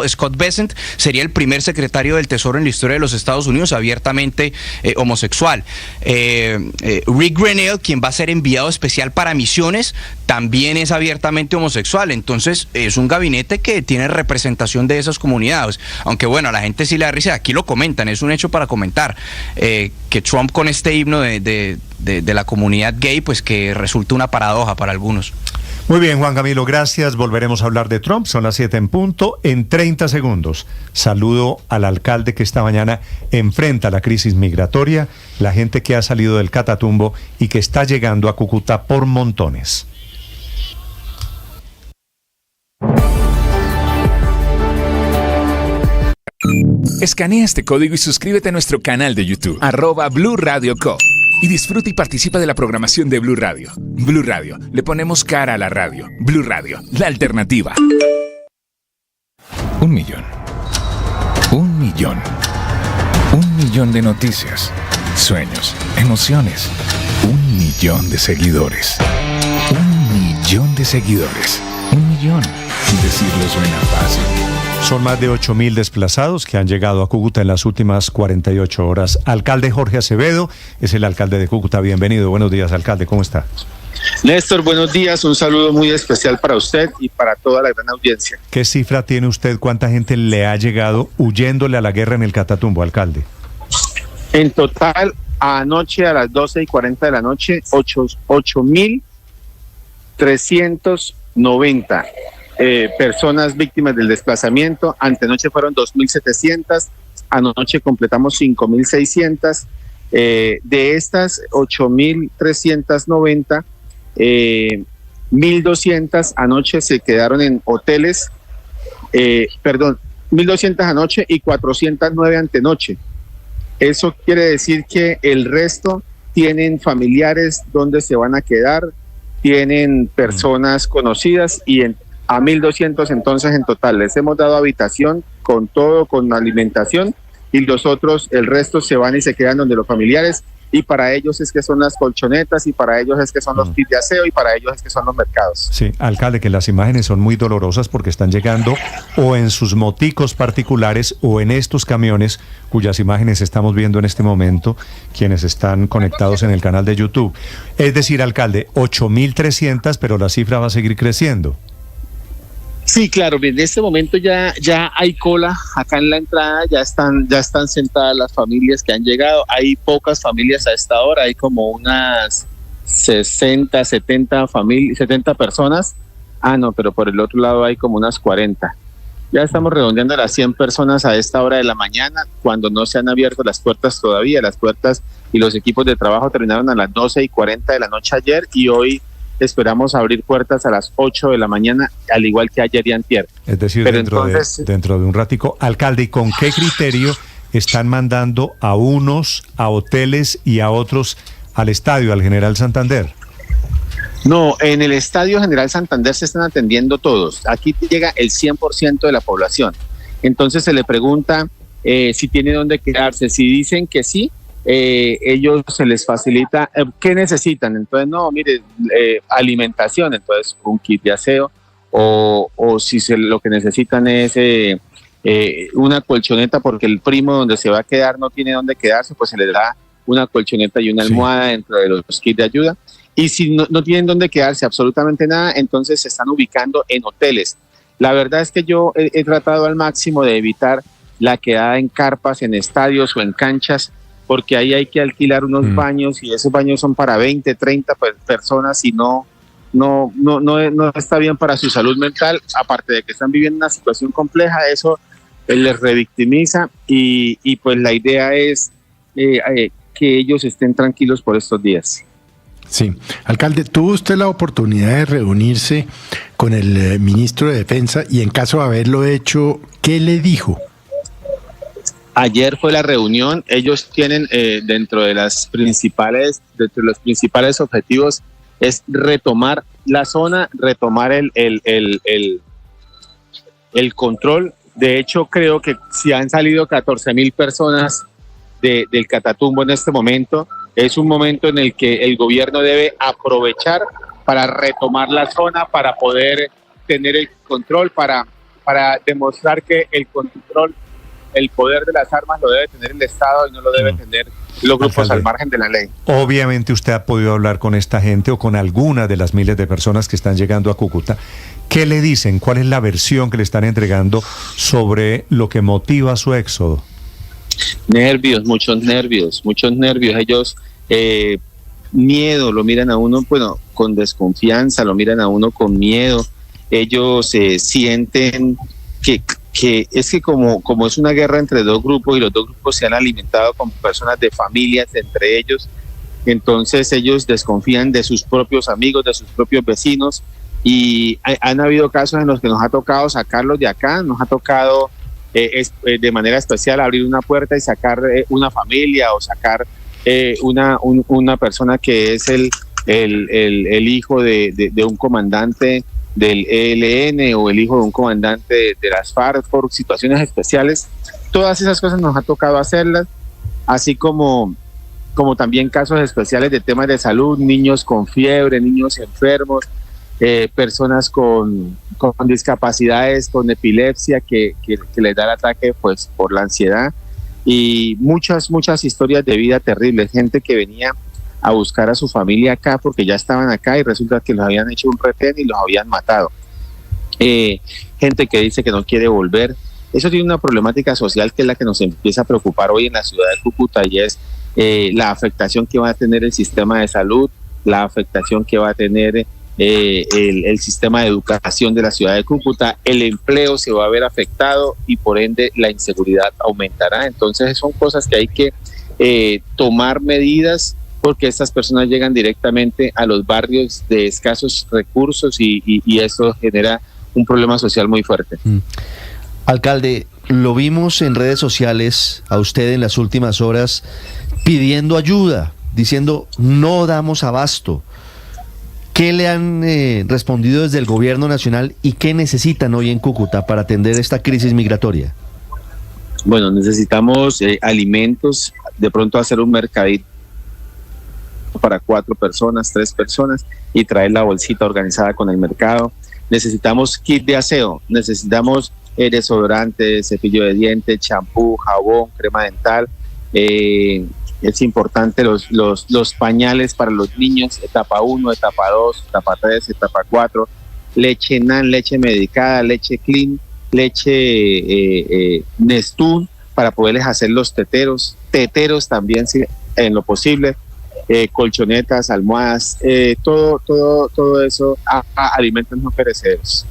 Scott Bessent sería el primer secretario del Tesoro en la historia de los Estados Unidos abiertamente homosexual. Rick Grenell, quien va a ser enviado especial para misiones, también es abiertamente homosexual. Entonces es un gabinete que tiene representación de esas comunidades. Aunque bueno, a la gente sí le da risa, aquí lo comentan, es un hecho para comentar, que Trump con este himno de la comunidad gay, pues que resulta una paradoja para algunos. Muy bien, Juan Camilo, gracias. Volveremos a hablar de Trump. Son las 7 en punto. En 30 segundos, saludo al alcalde que esta mañana enfrenta la crisis migratoria, la gente que ha salido del Catatumbo y que está llegando a Cúcuta por montones. Escanea este código y suscríbete a nuestro canal de YouTube, @Blue Radio Co. Y disfruta y participa de la programación de Blue Radio. Blue Radio, le ponemos cara a la radio. Blue Radio, la alternativa. 1 millón. 1 millón. 1 millón de noticias, sueños, emociones. 1 millón de seguidores. 1 millón de seguidores. 1 millón. Decirlo suena fácil. Son más de 8.000 desplazados que han llegado a Cúcuta en las últimas 48 horas. Alcalde Jorge Acevedo es el alcalde de Cúcuta. Bienvenido. Buenos días, alcalde. ¿Cómo está? Néstor, buenos días. Un saludo muy especial para usted y para toda la gran audiencia. ¿Qué cifra tiene usted? ¿Cuánta gente le ha llegado huyéndole a la guerra en el Catatumbo, alcalde? En total, anoche a las 12:40 de la noche, 8.390 personas víctimas del desplazamiento. Antenoche fueron 2.700, anoche completamos 5.600. De estas 8.390, 1.200 anoche se quedaron en hoteles, 1.200 anoche y 409 antenoche. Eso quiere decir que el resto tienen familiares donde se van a quedar, tienen personas conocidas y a 1.200 entonces en total. Les hemos dado habitación con todo, con alimentación, y los otros, el resto se van y se quedan donde los familiares, y para ellos es que son las colchonetas, y para ellos es que son los kits de aseo, y para ellos es que son los mercados. Sí, alcalde, que las imágenes son muy dolorosas porque están llegando o en sus moticos particulares o en estos camiones cuyas imágenes estamos viendo en este momento, quienes están conectados en el canal de YouTube. Es decir, alcalde, 8.300, pero la cifra va a seguir creciendo. Sí, claro, en este momento ya hay cola acá en la entrada, ya están sentadas las familias que han llegado. Hay pocas familias a esta hora, hay como unas 60, 70 personas. Ah, no, pero por el otro lado hay como unas 40. Ya estamos redondeando las 100 personas a esta hora de la mañana, cuando no se han abierto las puertas todavía. Las puertas y los equipos de trabajo terminaron a las 12:40 de la noche ayer, y hoy esperamos abrir puertas a las 8 de la mañana, al igual que ayer y antier. Es decir, dentro de un ratico. Alcalde, ¿y con qué criterio están mandando a unos a hoteles y a otros al estadio, al General Santander? No, en el Estadio General Santander se están atendiendo todos. Aquí llega el 100% de la población. Entonces se le pregunta si tiene dónde quedarse. Si dicen que sí, ellos se les facilita. ¿Qué necesitan? Entonces, no, mire, alimentación, entonces un kit de aseo, o si lo que necesitan es una colchoneta porque el primo donde se va a quedar no tiene dónde quedarse, pues se les da una colchoneta y una almohada dentro de los kits de ayuda. Y si no tienen dónde quedarse absolutamente nada, entonces se están ubicando en hoteles. La verdad es que yo he tratado al máximo de evitar la quedada en carpas, en estadios o en canchas, porque ahí hay que alquilar unos baños, y esos baños son para 20, 30 personas, y no está bien para su salud mental. Aparte de que están viviendo una situación compleja, eso les revictimiza, y pues la idea es que ellos estén tranquilos por estos días. Sí, alcalde, ¿tuvo usted la oportunidad de reunirse con el ministro de Defensa? Y en caso de haberlo hecho, ¿qué le dijo? Ayer fue la reunión. Ellos tienen dentro de los principales objetivos es retomar la zona, retomar el control. De hecho, creo que si han salido 14.000 personas del Catatumbo en este momento, es un momento en el que el gobierno debe aprovechar para retomar la zona, para poder tener el control, para para demostrar que el control, el poder de las armas lo debe tener el Estado y no lo debe tener los grupos Alcalde, al margen de la ley. Obviamente usted ha podido hablar con esta gente o con alguna de las miles de personas que están llegando a Cúcuta. ¿Qué le dicen? ¿Cuál es la versión que le están entregando sobre lo que motiva su éxodo? Muchos nervios. Ellos, miedo, lo miran a uno, bueno, con desconfianza, lo miran a uno con miedo. Ellos sienten que es que como es una guerra entre dos grupos y los dos grupos se han alimentado con personas de familias entre ellos, entonces ellos desconfían de sus propios amigos, de sus propios vecinos, y han habido casos en los que nos ha tocado sacarlos de acá, nos ha tocado de manera especial abrir una puerta y sacar una familia o sacar una persona que es el hijo de un comandante del ELN o el hijo de un comandante de las FARC por situaciones especiales. Todas esas cosas nos ha tocado hacerlas, así como también casos especiales de temas de salud, niños con fiebre, niños enfermos, personas con discapacidades, con epilepsia que les da el ataque pues por la ansiedad, y muchas historias de vida terribles, gente que venía a buscar a su familia acá porque ya estaban acá y resulta que los habían hecho un retén y los habían matado. Gente que dice que no quiere volver. Eso tiene una problemática social que es la que nos empieza a preocupar hoy en la ciudad de Cúcuta, y es la afectación que va a tener el sistema de salud, la afectación que va a tener el sistema de educación de la ciudad de Cúcuta, el empleo se va a ver afectado y por ende la inseguridad aumentará. Entonces son cosas que hay que tomar medidas, porque estas personas llegan directamente a los barrios de escasos recursos y eso genera un problema social muy fuerte. Alcalde, lo vimos en redes sociales a usted en las últimas horas pidiendo ayuda, diciendo no damos abasto. ¿Qué le han respondido desde el gobierno nacional y qué necesitan hoy en Cúcuta para atender esta crisis migratoria? Bueno, necesitamos alimentos, de pronto hacer un mercadito para 4 personas, 3 personas y traer la bolsita organizada con el mercado. Necesitamos kit de aseo, necesitamos desodorante, cepillo de dientes, champú, jabón, crema dental. Es importante los pañales para los niños, etapa 1, etapa 2, etapa 3, etapa 4, leche NAN, leche medicada, leche clean, leche Nestún para poderles hacer los teteros también si, en lo posible. Colchonetas, almohadas, todo eso a alimentos no perecederos.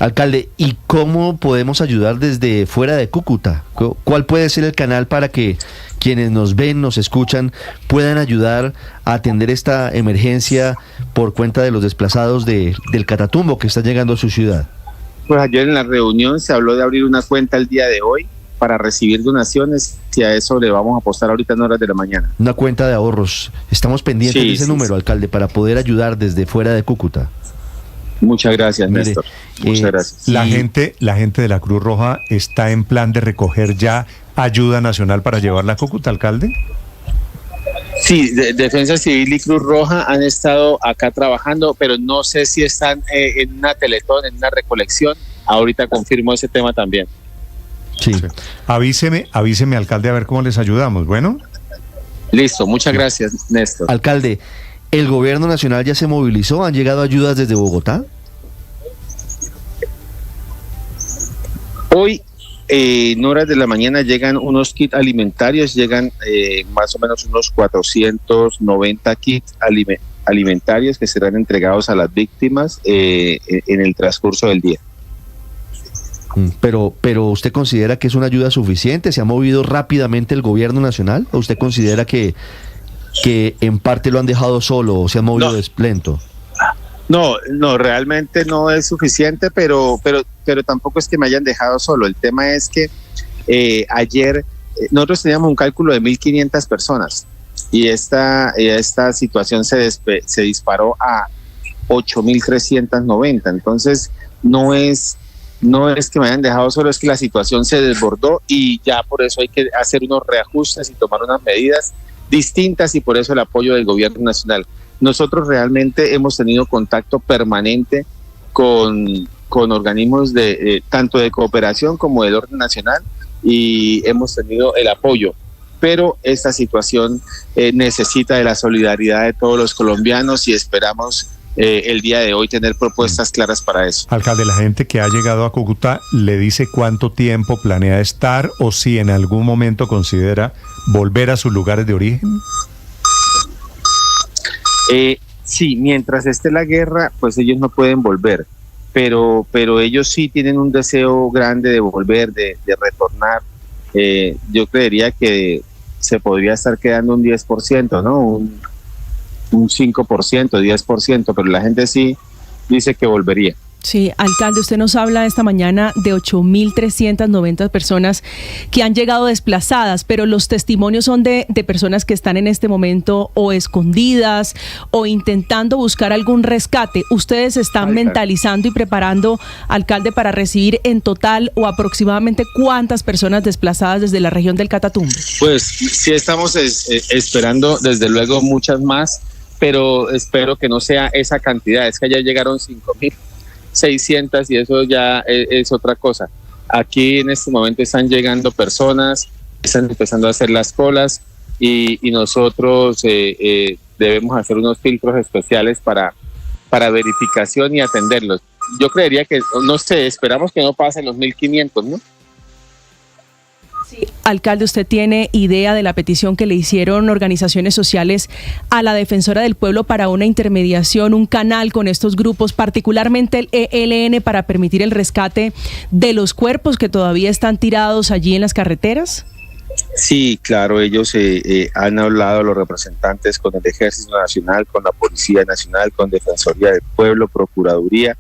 Alcalde, ¿y cómo podemos ayudar desde fuera de Cúcuta? ¿Cuál puede ser el canal para que quienes nos ven, nos escuchan, puedan ayudar a atender esta emergencia por cuenta de los desplazados del Catatumbo que están llegando a su ciudad? Pues ayer en la reunión se habló de abrir una cuenta el día de hoy para recibir donaciones, y a eso le vamos a apostar ahorita en horas de la mañana. Una cuenta de ahorros. Estamos pendientes de ese número, alcalde, para poder ayudar desde fuera de Cúcuta. Muchas gracias, Néstor. Muchas gracias. La gente de la Cruz Roja está en plan de recoger ya ayuda nacional para llevarla a Cúcuta, alcalde. Sí, Defensa Civil y Cruz Roja han estado acá trabajando, pero no sé si están en una teletón, en una recolección. Ahorita confirmo ese tema también. Sí. Avíseme, alcalde, a ver cómo les ayudamos. Bueno. Listo, muchas gracias, Néstor. Alcalde, ¿el gobierno nacional ya se movilizó? ¿Han llegado ayudas desde Bogotá? Hoy, en horas de la mañana, llegan unos kits alimentarios, llegan más o menos unos 490 kits alimentarios que serán entregados a las víctimas en el transcurso del día. Pero ¿usted considera que es una ayuda suficiente? ¿Se ha movido rápidamente el gobierno nacional? ¿O usted considera que en parte lo han dejado solo o se ha movido lento? No, realmente no es suficiente, pero tampoco es que me hayan dejado solo. El tema es que ayer nosotros teníamos un cálculo de 1.500 personas y esta situación se disparó a 8.390. Entonces no es que me hayan dejado solo, es que la situación se desbordó y ya por eso hay que hacer unos reajustes y tomar unas medidas distintas, y por eso el apoyo del gobierno nacional. Nosotros realmente hemos tenido contacto permanente con con organismos de tanto de cooperación como del orden nacional, y hemos tenido el apoyo. Pero esta situación necesita de la solidaridad de todos los colombianos y esperamos el día de hoy tener propuestas claras para eso. Alcalde, la gente que ha llegado a Cúcuta, ¿le dice cuánto tiempo planea estar o si en algún momento considera volver a sus lugares de origen? Sí, mientras esté la guerra, pues ellos no pueden volver, pero ellos sí tienen un deseo grande de volver, de retornar. Yo creería que se podría estar quedando un 10%, ¿no? Un 5%, 10%, pero la gente sí dice que volvería. Sí, alcalde, usted nos habla esta mañana de 8.390 personas que han llegado desplazadas, pero los testimonios son de personas que están en este momento o escondidas o intentando buscar algún rescate. ¿Ustedes están mentalizando y preparando, alcalde, para recibir en total o aproximadamente cuántas personas desplazadas desde la región del Catatumbo? Pues sí estamos esperando, desde luego, muchas más, pero espero que no sea esa cantidad. Es que ya llegaron 5.600 y eso ya es otra cosa. Aquí en este momento están llegando personas, están empezando a hacer las colas y nosotros debemos hacer unos filtros especiales para verificación y atenderlos. Yo creería que, no sé, esperamos que no pasen los 1.500, ¿no? Sí, alcalde, ¿usted tiene idea de la petición que le hicieron organizaciones sociales a la Defensora del Pueblo para una intermediación, un canal con estos grupos, particularmente el ELN, para permitir el rescate de los cuerpos que todavía están tirados allí en las carreteras? Sí, claro, ellos han hablado, los representantes, con el Ejército Nacional, con la Policía Nacional, con Defensoría del Pueblo, Procuraduría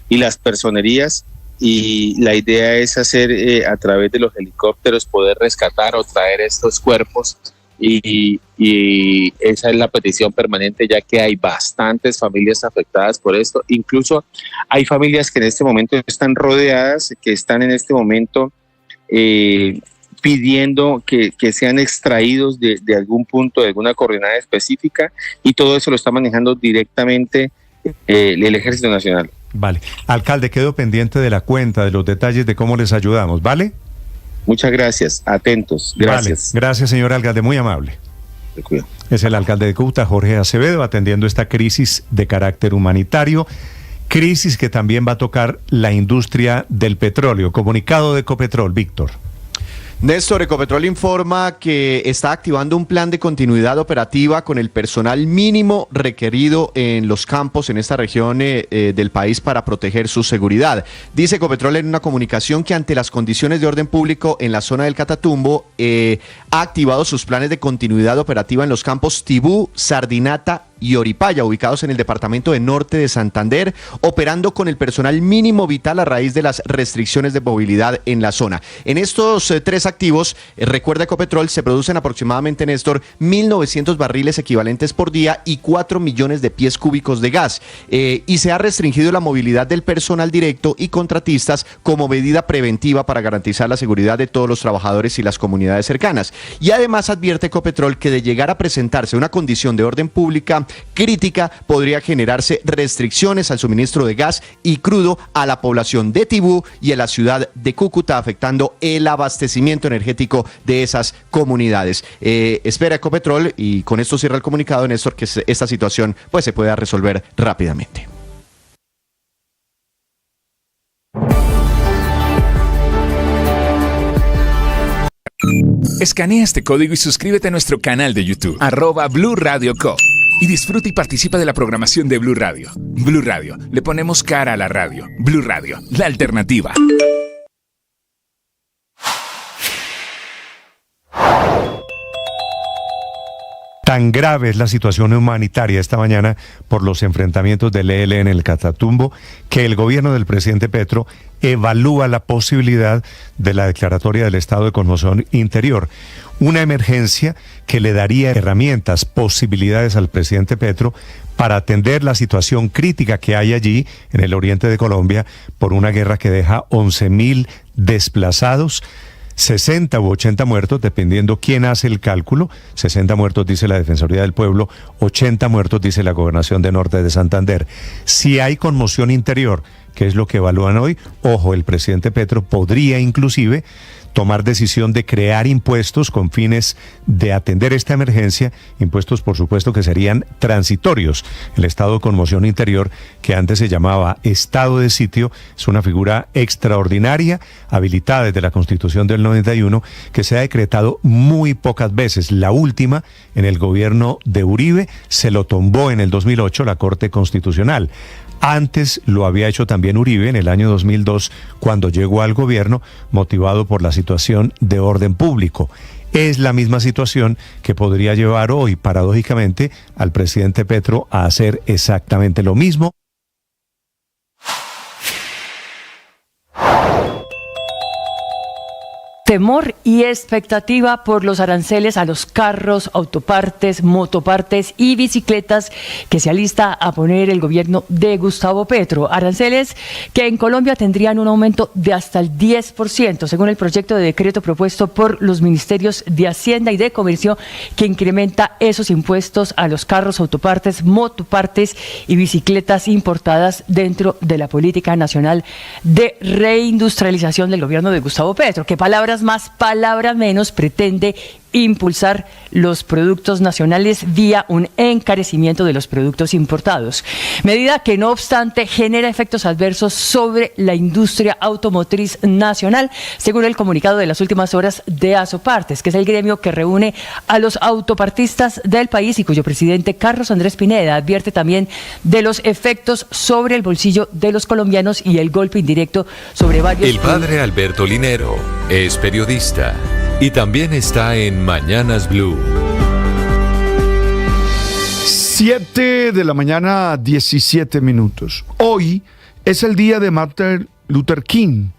y las personerías. Y la idea es hacer a través de los helicópteros poder rescatar o traer estos cuerpos y esa es la petición permanente, ya que hay bastantes familias afectadas por esto. Incluso hay familias que en este momento están rodeadas, que están en este momento pidiendo que sean extraídos de algún punto, de alguna coordenada específica, y todo eso lo está manejando directamente el Ejército Nacional. Vale. Alcalde, quedo pendiente de la cuenta, de los detalles de cómo les ayudamos, ¿vale? Muchas gracias, atentos, gracias. Vale. Gracias, señor alcalde, muy amable. Es el alcalde de Cúcuta, Jorge Acevedo, atendiendo esta crisis de carácter humanitario, crisis que también va a tocar la industria del petróleo. Comunicado de Ecopetrol, Víctor. Néstor, Ecopetrol informa que está activando un plan de continuidad operativa con el personal mínimo requerido en los campos en esta región del país para proteger su seguridad. Dice Ecopetrol en una comunicación que ante las condiciones de orden público en la zona del Catatumbo ha activado sus planes de continuidad operativa en los campos Tibú, Sardinata y Oripaya, ubicados en el departamento de Norte de Santander, operando con el personal mínimo vital a raíz de las restricciones de movilidad en la zona. En estos tres activos, recuerda Ecopetrol, se producen aproximadamente, Néstor, 1.900 barriles equivalentes por día y 4 millones de pies cúbicos de gas. Y se ha restringido la movilidad del personal directo y contratistas como medida preventiva para garantizar la seguridad de todos los trabajadores y las comunidades cercanas. Y además advierte Ecopetrol que de llegar a presentarse una condición de orden pública crítica, podría generarse restricciones al suministro de gas y crudo a la población de Tibú y a la ciudad de Cúcuta, afectando el abastecimiento energético de esas comunidades. Espera Ecopetrol, y con esto cierra el comunicado, Néstor, que esta situación pues se pueda resolver rápidamente. Escanea este código y suscríbete a nuestro canal de YouTube, @Blue Radio Co. Y disfruta y participa de la programación de Blue Radio. Blue Radio, le ponemos cara a la radio. Blue Radio, la alternativa. Tan grave es la situación humanitaria esta mañana por los enfrentamientos del ELN en el Catatumbo, que el gobierno del presidente Petro evalúa la posibilidad de la declaratoria del estado de conmoción interior. Una emergencia que le daría herramientas, posibilidades al presidente Petro para atender la situación crítica que hay allí en el oriente de Colombia por una guerra que deja 11.000 desplazados. 60 u 80 muertos, dependiendo quién hace el cálculo. 60 muertos dice la Defensoría del Pueblo, 80 muertos dice la Gobernación de Norte de Santander. Si hay conmoción interior, que es lo que evalúan hoy, ojo, el presidente Petro podría inclusive tomar decisión de crear impuestos con fines de atender esta emergencia, impuestos por supuesto que serían transitorios. El estado de conmoción interior, que antes se llamaba estado de sitio, es una figura extraordinaria, habilitada desde la Constitución del 91, que se ha decretado muy pocas veces. La última, en el gobierno de Uribe, se lo tumbó en el 2008 la Corte Constitucional. Antes lo había hecho también Uribe en el año 2002, cuando llegó al gobierno, motivado por la situación de orden público. Es la misma situación que podría llevar hoy, paradójicamente, al presidente Petro a hacer exactamente lo mismo. Temor y expectativa por los aranceles a los carros, autopartes, motopartes y bicicletas que se alista a poner el gobierno de Gustavo Petro. Aranceles que en Colombia tendrían un aumento de hasta el 10%, según el proyecto de decreto propuesto por los ministerios de Hacienda y de Comercio, que incrementa esos impuestos a los carros, autopartes, motopartes y bicicletas importadas dentro de la política nacional de reindustrialización del gobierno de Gustavo Petro. ¿Qué palabras más, palabra menos, pretende impulsar los productos nacionales vía un encarecimiento de los productos importados? Medida que, no obstante, genera efectos adversos sobre la industria automotriz nacional, según el comunicado de las últimas horas de Asopartes, que es el gremio que reúne a los autopartistas del país y cuyo presidente, Carlos Andrés Pineda, advierte también de los efectos sobre el bolsillo de los colombianos y el golpe indirecto sobre varios... El padre Alberto Linero es periodista y también está en Mañanas Blue. 7 de la mañana, 17 minutos. Hoy es el día de Martin Luther King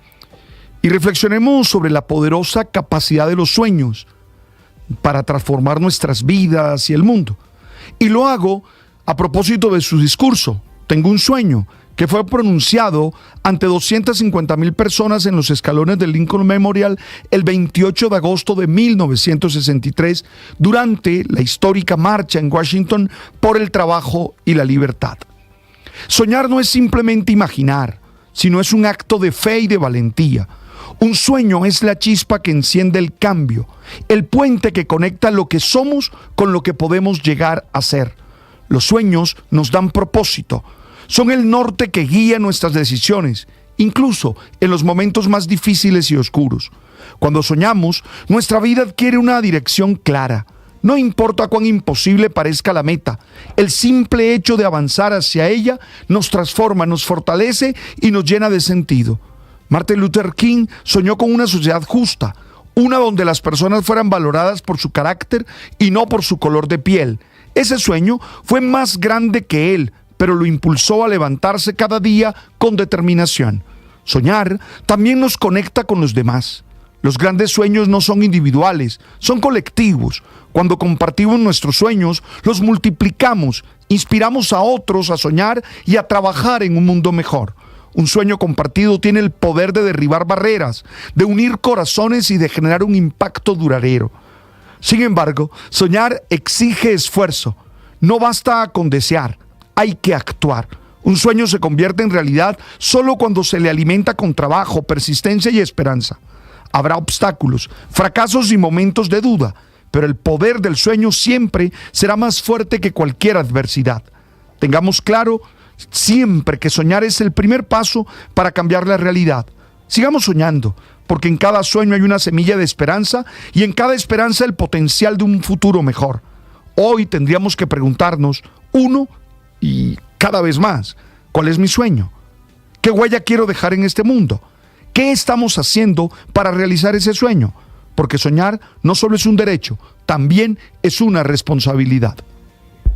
y reflexionemos sobre la poderosa capacidad de los sueños para transformar nuestras vidas y el mundo. Y lo hago a propósito de su discurso, Tengo un sueño, que fue pronunciado ante 250,000 personas en los escalones del Lincoln Memorial el 28 de agosto de 1963 durante la histórica marcha en Washington por el trabajo y la libertad. Soñar no es simplemente imaginar, sino es un acto de fe y de valentía. Un sueño es la chispa que enciende el cambio, el puente que conecta lo que somos con lo que podemos llegar a ser. Los sueños nos dan propósito. Son el norte que guía nuestras decisiones, incluso en los momentos más difíciles y oscuros. Cuando soñamos, nuestra vida adquiere una dirección clara. No importa cuán imposible parezca la meta, el simple hecho de avanzar hacia ella nos transforma, nos fortalece y nos llena de sentido. Martin Luther King soñó con una sociedad justa, una donde las personas fueran valoradas por su carácter y no por su color de piel. Ese sueño fue más grande que él, pero lo impulsó a levantarse cada día con determinación. Soñar también nos conecta con los demás. Los grandes sueños no son individuales, son colectivos. Cuando compartimos nuestros sueños, los multiplicamos, inspiramos a otros a soñar y a trabajar en un mundo mejor. Un sueño compartido tiene el poder de derribar barreras, de unir corazones y de generar un impacto duradero. Sin embargo, soñar exige esfuerzo. No basta con desear, hay que actuar. Un sueño se convierte en realidad solo cuando se le alimenta con trabajo, persistencia y esperanza. Habrá obstáculos, fracasos y momentos de duda, pero el poder del sueño siempre será más fuerte que cualquier adversidad. Tengamos claro siempre que soñar es el primer paso para cambiar la realidad. Sigamos soñando, porque en cada sueño hay una semilla de esperanza y en cada esperanza el potencial de un futuro mejor. Hoy tendríamos que preguntarnos, uno y cada vez más, ¿cuál es mi sueño? ¿Qué huella quiero dejar en este mundo? ¿Qué estamos haciendo para realizar ese sueño? Porque soñar no solo es un derecho, también es una responsabilidad.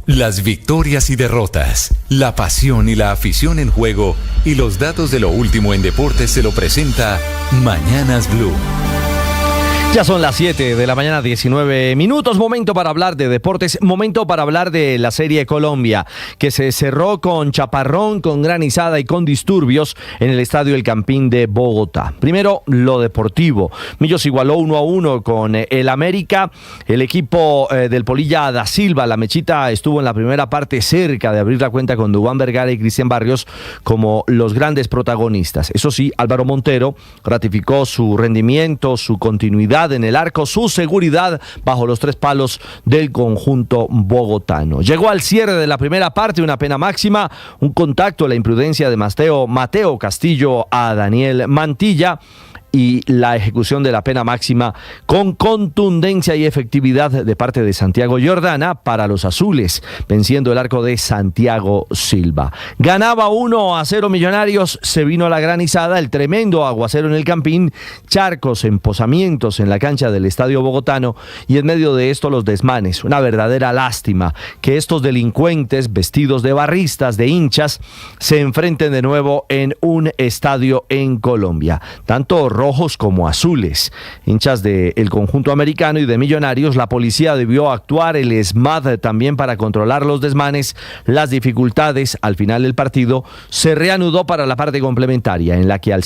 Las victorias y derrotas, la pasión y la afición en juego y los datos de lo último en deportes se lo presenta Mañanas Blue. Ya son las 7 de la mañana, 19 minutos. Momento para hablar de deportes, momento para hablar de la Serie Colombia, que se cerró con chaparrón, con granizada y con disturbios en el Estadio El Campín de Bogotá. Primero, lo deportivo. Millos igualó 1-1 con el América. El equipo del Polilla da Silva, la Mechita, estuvo en la primera parte cerca de abrir la cuenta con Duván Vergara y Cristian Barrios como los grandes protagonistas. Eso sí, Álvaro Montero ratificó su rendimiento, su continuidad en el arco, su seguridad bajo los 3 palos del conjunto bogotano. Llegó al cierre de la primera parte una pena máxima, un contacto, la imprudencia de Mateo Castillo a Daniel Mantilla, y la ejecución de la pena máxima con contundencia y efectividad de parte de Santiago Jordana para los azules, venciendo el arco de Santiago Silva. Ganaba 1-0 Millonarios, se vino la granizada, el tremendo aguacero en el Campín, charcos, emposamientos en la cancha del Estadio Bogotano y en medio de esto los desmanes. Una verdadera lástima que estos delincuentes vestidos de barristas, de hinchas, se enfrenten de nuevo en un estadio en Colombia. Tanto rojos como azules, hinchas del conjunto americano y de Millonarios. La policía debió actuar, el ESMAD también, para controlar los desmanes. Las dificultades al final del partido se reanudó para la parte complementaria, en la que al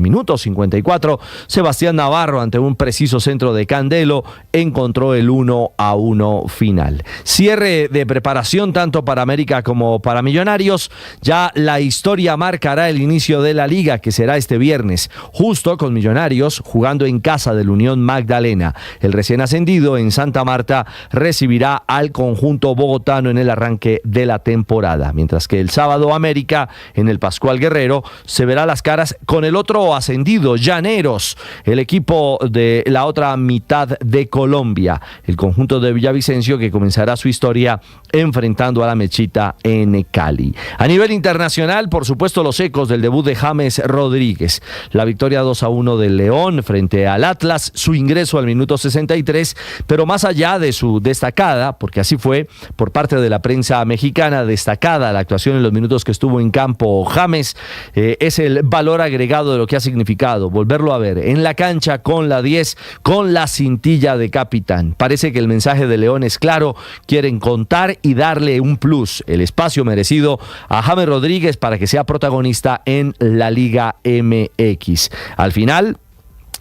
minuto 54, Sebastián Navarro, ante un preciso centro de Candelo, encontró el 1-1 final. Cierre de preparación tanto para América como para Millonarios. Ya la historia marcará el inicio de la liga, que será este viernes, justo con Millonarios jugando en casa del Unión Magdalena. El recién ascendido en Santa Marta recibirá al conjunto bogotano en el arranque de la temporada, mientras que el sábado América en el Pascual Guerrero se verá las caras con el otro ascendido, Llaneros, el equipo de la otra mitad de Colombia, el conjunto de Villavicencio, que comenzará su historia enfrentando a la Mechita en Cali. A nivel internacional, por supuesto, los ecos del debut de James Rodríguez, la victoria 2-1 del León frente al Atlas, su ingreso al minuto 63, pero más allá de su destacada, porque así fue por parte de la prensa mexicana, destacada la actuación en los minutos que estuvo en campo James, es el valor agregado de lo que ha significado volverlo a ver en la cancha con la 10, con la cintilla de capitán. Parece que el mensaje de León es claro, quieren contar y darle un plus, el espacio merecido a James Rodríguez para que sea protagonista en la Liga MX. Al final,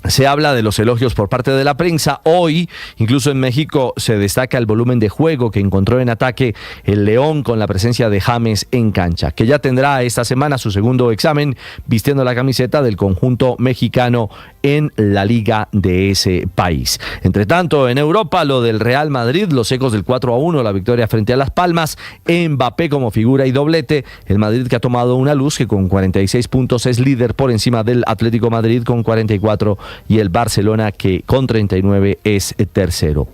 se habla de los elogios por parte de la prensa. Hoy, incluso en México, se destaca el volumen de juego que encontró en ataque el León con la presencia de James en cancha, que ya tendrá esta semana su segundo examen vistiendo la camiseta del conjunto mexicano en la liga de ese país. Entre tanto, en Europa, lo del Real Madrid, los ecos del 4-1, la victoria frente a Las Palmas, Mbappé como figura y doblete, el Madrid que ha tomado una luz, que con 46 puntos es líder por encima del Atlético Madrid con 44 y el Barcelona, que con 39 es tercero.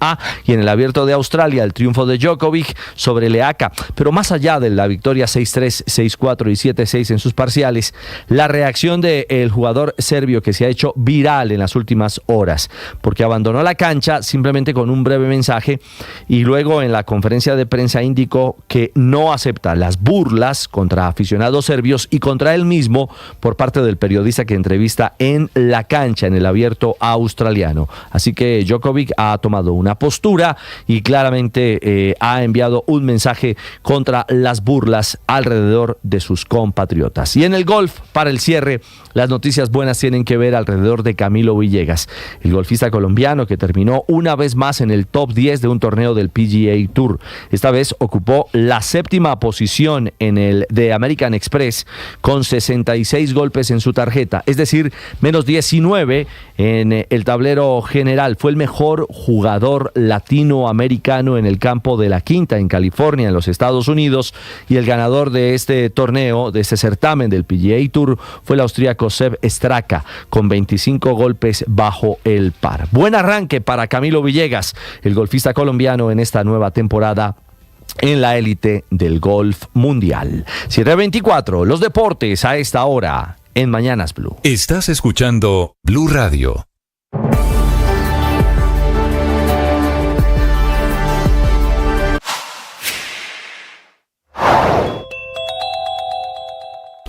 Y en el Abierto de Australia, el triunfo de Djokovic sobre Leaka, pero más allá de la victoria 6-3, 6-4 y 7-6 en sus parciales, la reacción del jugador serbio, que se ha hecho viral en las últimas horas, porque abandonó la cancha simplemente con un breve mensaje y luego en la conferencia de prensa indicó que no acepta las burlas contra aficionados serbios y contra él mismo por parte del periodista que entrevista en la cancha en el Abierto australiano. Así que Djokovic ha tomado una postura y claramente ha enviado un mensaje contra las burlas alrededor de sus compatriotas. Y en el golf, para el cierre, las noticias buenas tienen que ver alrededor de Camilo Villegas, el golfista colombiano que terminó una vez más en el top 10 de un torneo del PGA Tour. Esta vez ocupó la 7ª posición en el de American Express con 66 golpes en su tarjeta, es decir, menos 19 en el tablero general. Fue el mejor jugador latinoamericano en el campo de La Quinta, en California, en los Estados Unidos, y el ganador de este torneo, de este certamen del PGA Tour, fue el austríaco Seb Straka, con 25 golpes bajo el par. Buen arranque para Camilo Villegas, el golfista colombiano, en esta nueva temporada en la élite del golf mundial. 7:24, los deportes a esta hora en Mañanas Blue. Estás escuchando Blue Radio.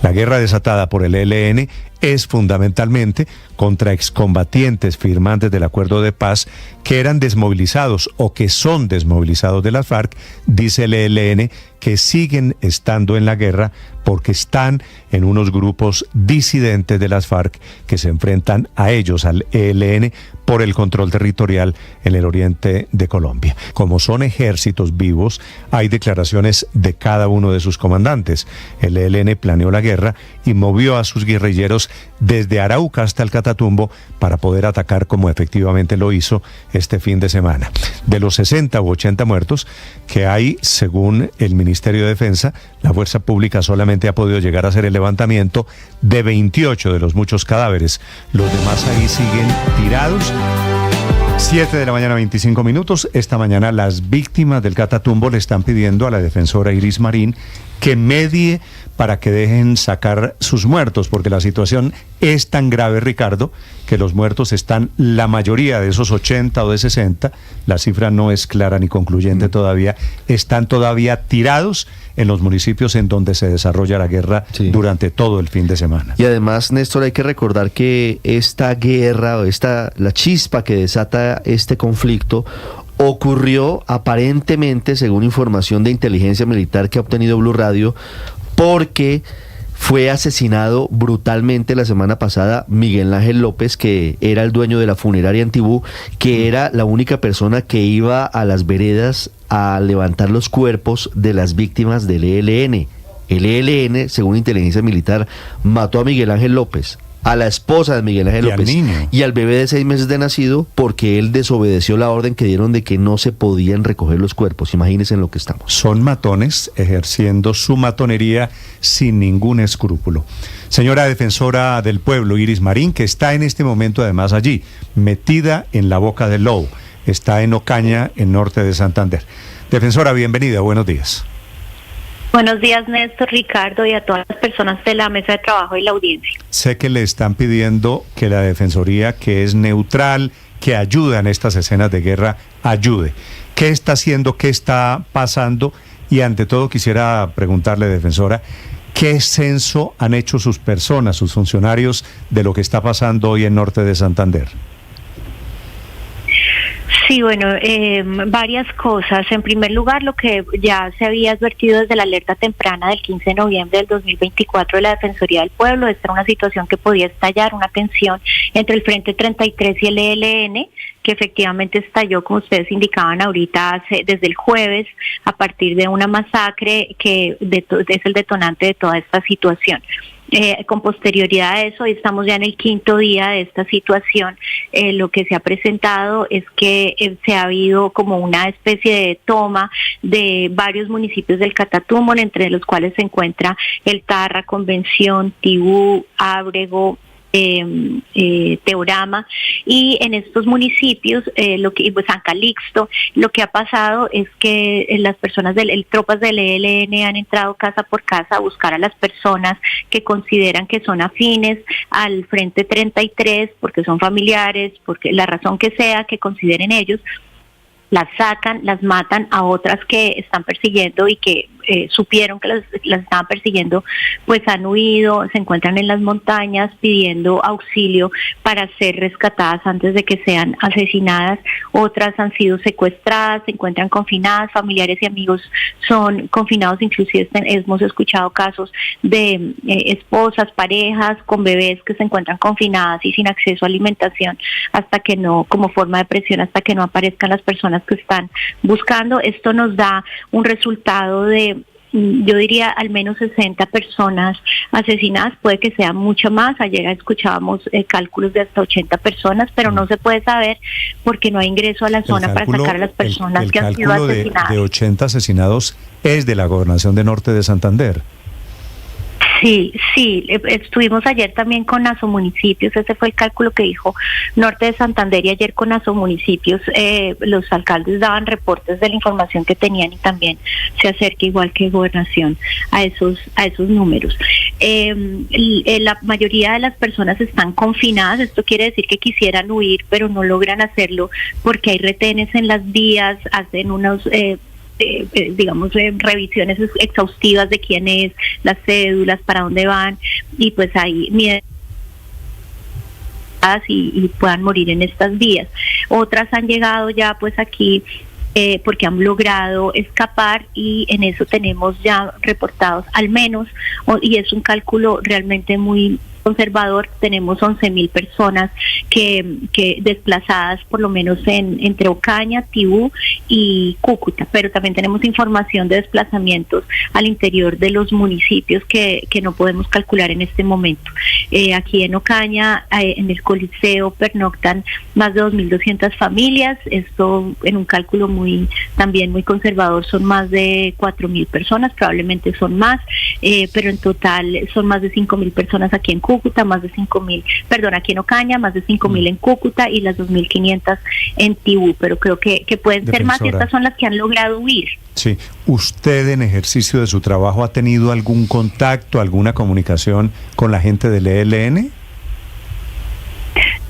La guerra desatada por el ELN es fundamentalmente contra excombatientes firmantes del acuerdo de paz que eran desmovilizados o que son desmovilizados de las FARC, dice el ELN, que siguen estando en la guerra porque están en unos grupos disidentes de las FARC que se enfrentan a ellos, al ELN, por el control territorial en el oriente de Colombia. Como son ejércitos vivos, hay declaraciones de cada uno de sus comandantes. El ELN planeó la guerra y movió a sus guerrilleros desde Arauca hasta el Catatumbo para poder atacar como efectivamente lo hizo este fin de semana. De los 60 u 80 muertos que hay, según el Ministerio de Defensa, la fuerza pública solamente ha podido llegar a hacer el levantamiento de 28 de los muchos cadáveres. Los demás ahí siguen tirados. 7 de la mañana, 25 minutos. Esta mañana las víctimas del Catatumbo le están pidiendo a la defensora Iris Marín que medie para que dejen sacar sus muertos, porque la situación es tan grave, Ricardo, que los muertos están, la mayoría de esos 80 o de 60, la cifra no es clara ni concluyente todavía, están todavía tirados en los municipios en donde se desarrolla la guerra durante todo el fin de semana. Y además, Néstor, hay que recordar que esta guerra, o la chispa que desata este conflicto, ocurrió aparentemente, según información de inteligencia militar que ha obtenido Blue Radio, porque fue asesinado brutalmente la semana pasada Miguel Ángel López, que era el dueño de la funeraria Antibú, que era la única persona que iba a las veredas a levantar los cuerpos de las víctimas del ELN. El ELN, según inteligencia militar, mató a Miguel Ángel López, a la esposa de Miguel Ángel López y al bebé de 6 meses de nacido, porque él desobedeció la orden que dieron de que no se podían recoger los cuerpos. Imagínense en lo que estamos. Son matones ejerciendo su matonería sin ningún escrúpulo. Señora defensora del pueblo, Iris Marín, que está en este momento además allí, metida en la boca del lobo, está en Ocaña, en norte de Santander. Defensora, bienvenida, buenos días. Buenos días, Néstor, Ricardo, y a todas las personas de la mesa de trabajo y la audiencia. Sé que le están pidiendo que la Defensoría, que es neutral, que ayuda en estas escenas de guerra, ayude. ¿Qué está haciendo? ¿Qué está pasando? Y ante todo quisiera preguntarle, defensora, ¿qué censo han hecho sus personas, sus funcionarios, de lo que está pasando hoy en norte de Santander? Sí, bueno, varias cosas. En primer lugar, lo que ya se había advertido desde la alerta temprana del 15 de noviembre del 2024 de la Defensoría del Pueblo, esta era una situación que podía estallar, una tensión entre el Frente 33 y el ELN, que efectivamente estalló, como ustedes indicaban ahorita, desde el jueves, a partir de una masacre que es el detonante de toda esta situación. Con posterioridad a eso, hoy estamos ya en el 5º día de esta situación. Lo que se ha presentado es que se ha habido como una especie de toma de varios municipios del Catatumbo, entre los cuales se encuentra El Tarra, Convención, Tibú, Ábrego, Teorama, y en estos municipios, San Calixto, lo que ha pasado es que las personas tropas del ELN han entrado casa por casa a buscar a las personas que consideran que son afines al Frente 33, porque son familiares, porque la razón que sea que consideren ellos, las sacan, las matan, a otras que están persiguiendo y que supieron que las estaban persiguiendo, pues han huido, se encuentran en las montañas pidiendo auxilio para ser rescatadas antes de que sean asesinadas. Otras han sido secuestradas, se encuentran confinadas, familiares y amigos son confinados, inclusive hemos escuchado casos de esposas, parejas con bebés que se encuentran confinadas y sin acceso a alimentación hasta que no, como forma de presión, hasta que no aparezcan las personas que están buscando. Esto nos da un resultado de, yo diría, al menos 60 personas asesinadas, puede que sea mucho más. Ayer escuchábamos cálculos de hasta 80 personas, pero no se puede saber porque no hay ingreso a la zona para sacar a las personas que han sido asesinadas. De 80 asesinados es de la gobernación de Norte de Santander. Sí, estuvimos ayer también con Asomunicipios, ese fue el cálculo que dijo Norte de Santander, y ayer con Asomunicipios los alcaldes daban reportes de la información que tenían y también se acerca, igual que Gobernación, a esos números. La mayoría de las personas están confinadas, esto quiere decir que quisieran huir pero no logran hacerlo porque hay retenes en las vías, hacen unos revisiones exhaustivas de quién es, las cédulas, para dónde van, y pues hay miedo y puedan morir en estas vías. Otras han llegado ya pues aquí porque han logrado escapar, y en eso tenemos ya reportados al menos, y es un cálculo realmente muy conservador, tenemos 11.000 personas que desplazadas por lo menos entre Ocaña, Tibú y Cúcuta, pero también tenemos información de desplazamientos al interior de los municipios que no podemos calcular en este momento. Aquí en Ocaña, en el Coliseo, pernoctan más de 2.200 familias, esto en un cálculo también muy conservador son más de 4.000 personas, probablemente son más, pero en total son más de 5.000 personas aquí en Cúcuta, más de 5.000, aquí en Ocaña, más de 5.000 en Cúcuta y las 2.500 en Tibú, pero creo que pueden ser más, y estas son las que han logrado huir. Sí, ¿usted en ejercicio de su trabajo ha tenido algún contacto, alguna comunicación con la gente del ELN?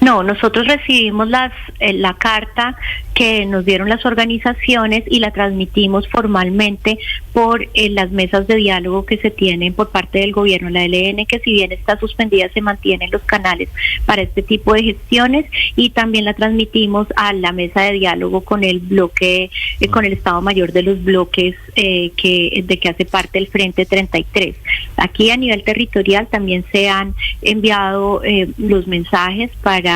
No, nosotros recibimos la carta que nos dieron las organizaciones y la transmitimos formalmente por las mesas de diálogo que se tienen por parte del gobierno. La ELN, que si bien está suspendida, se mantienen los canales para este tipo de gestiones, y también la transmitimos a la mesa de diálogo con el bloque, con el Estado Mayor de los bloques de que hace parte el Frente 33. Aquí a nivel territorial también se han enviado los mensajes para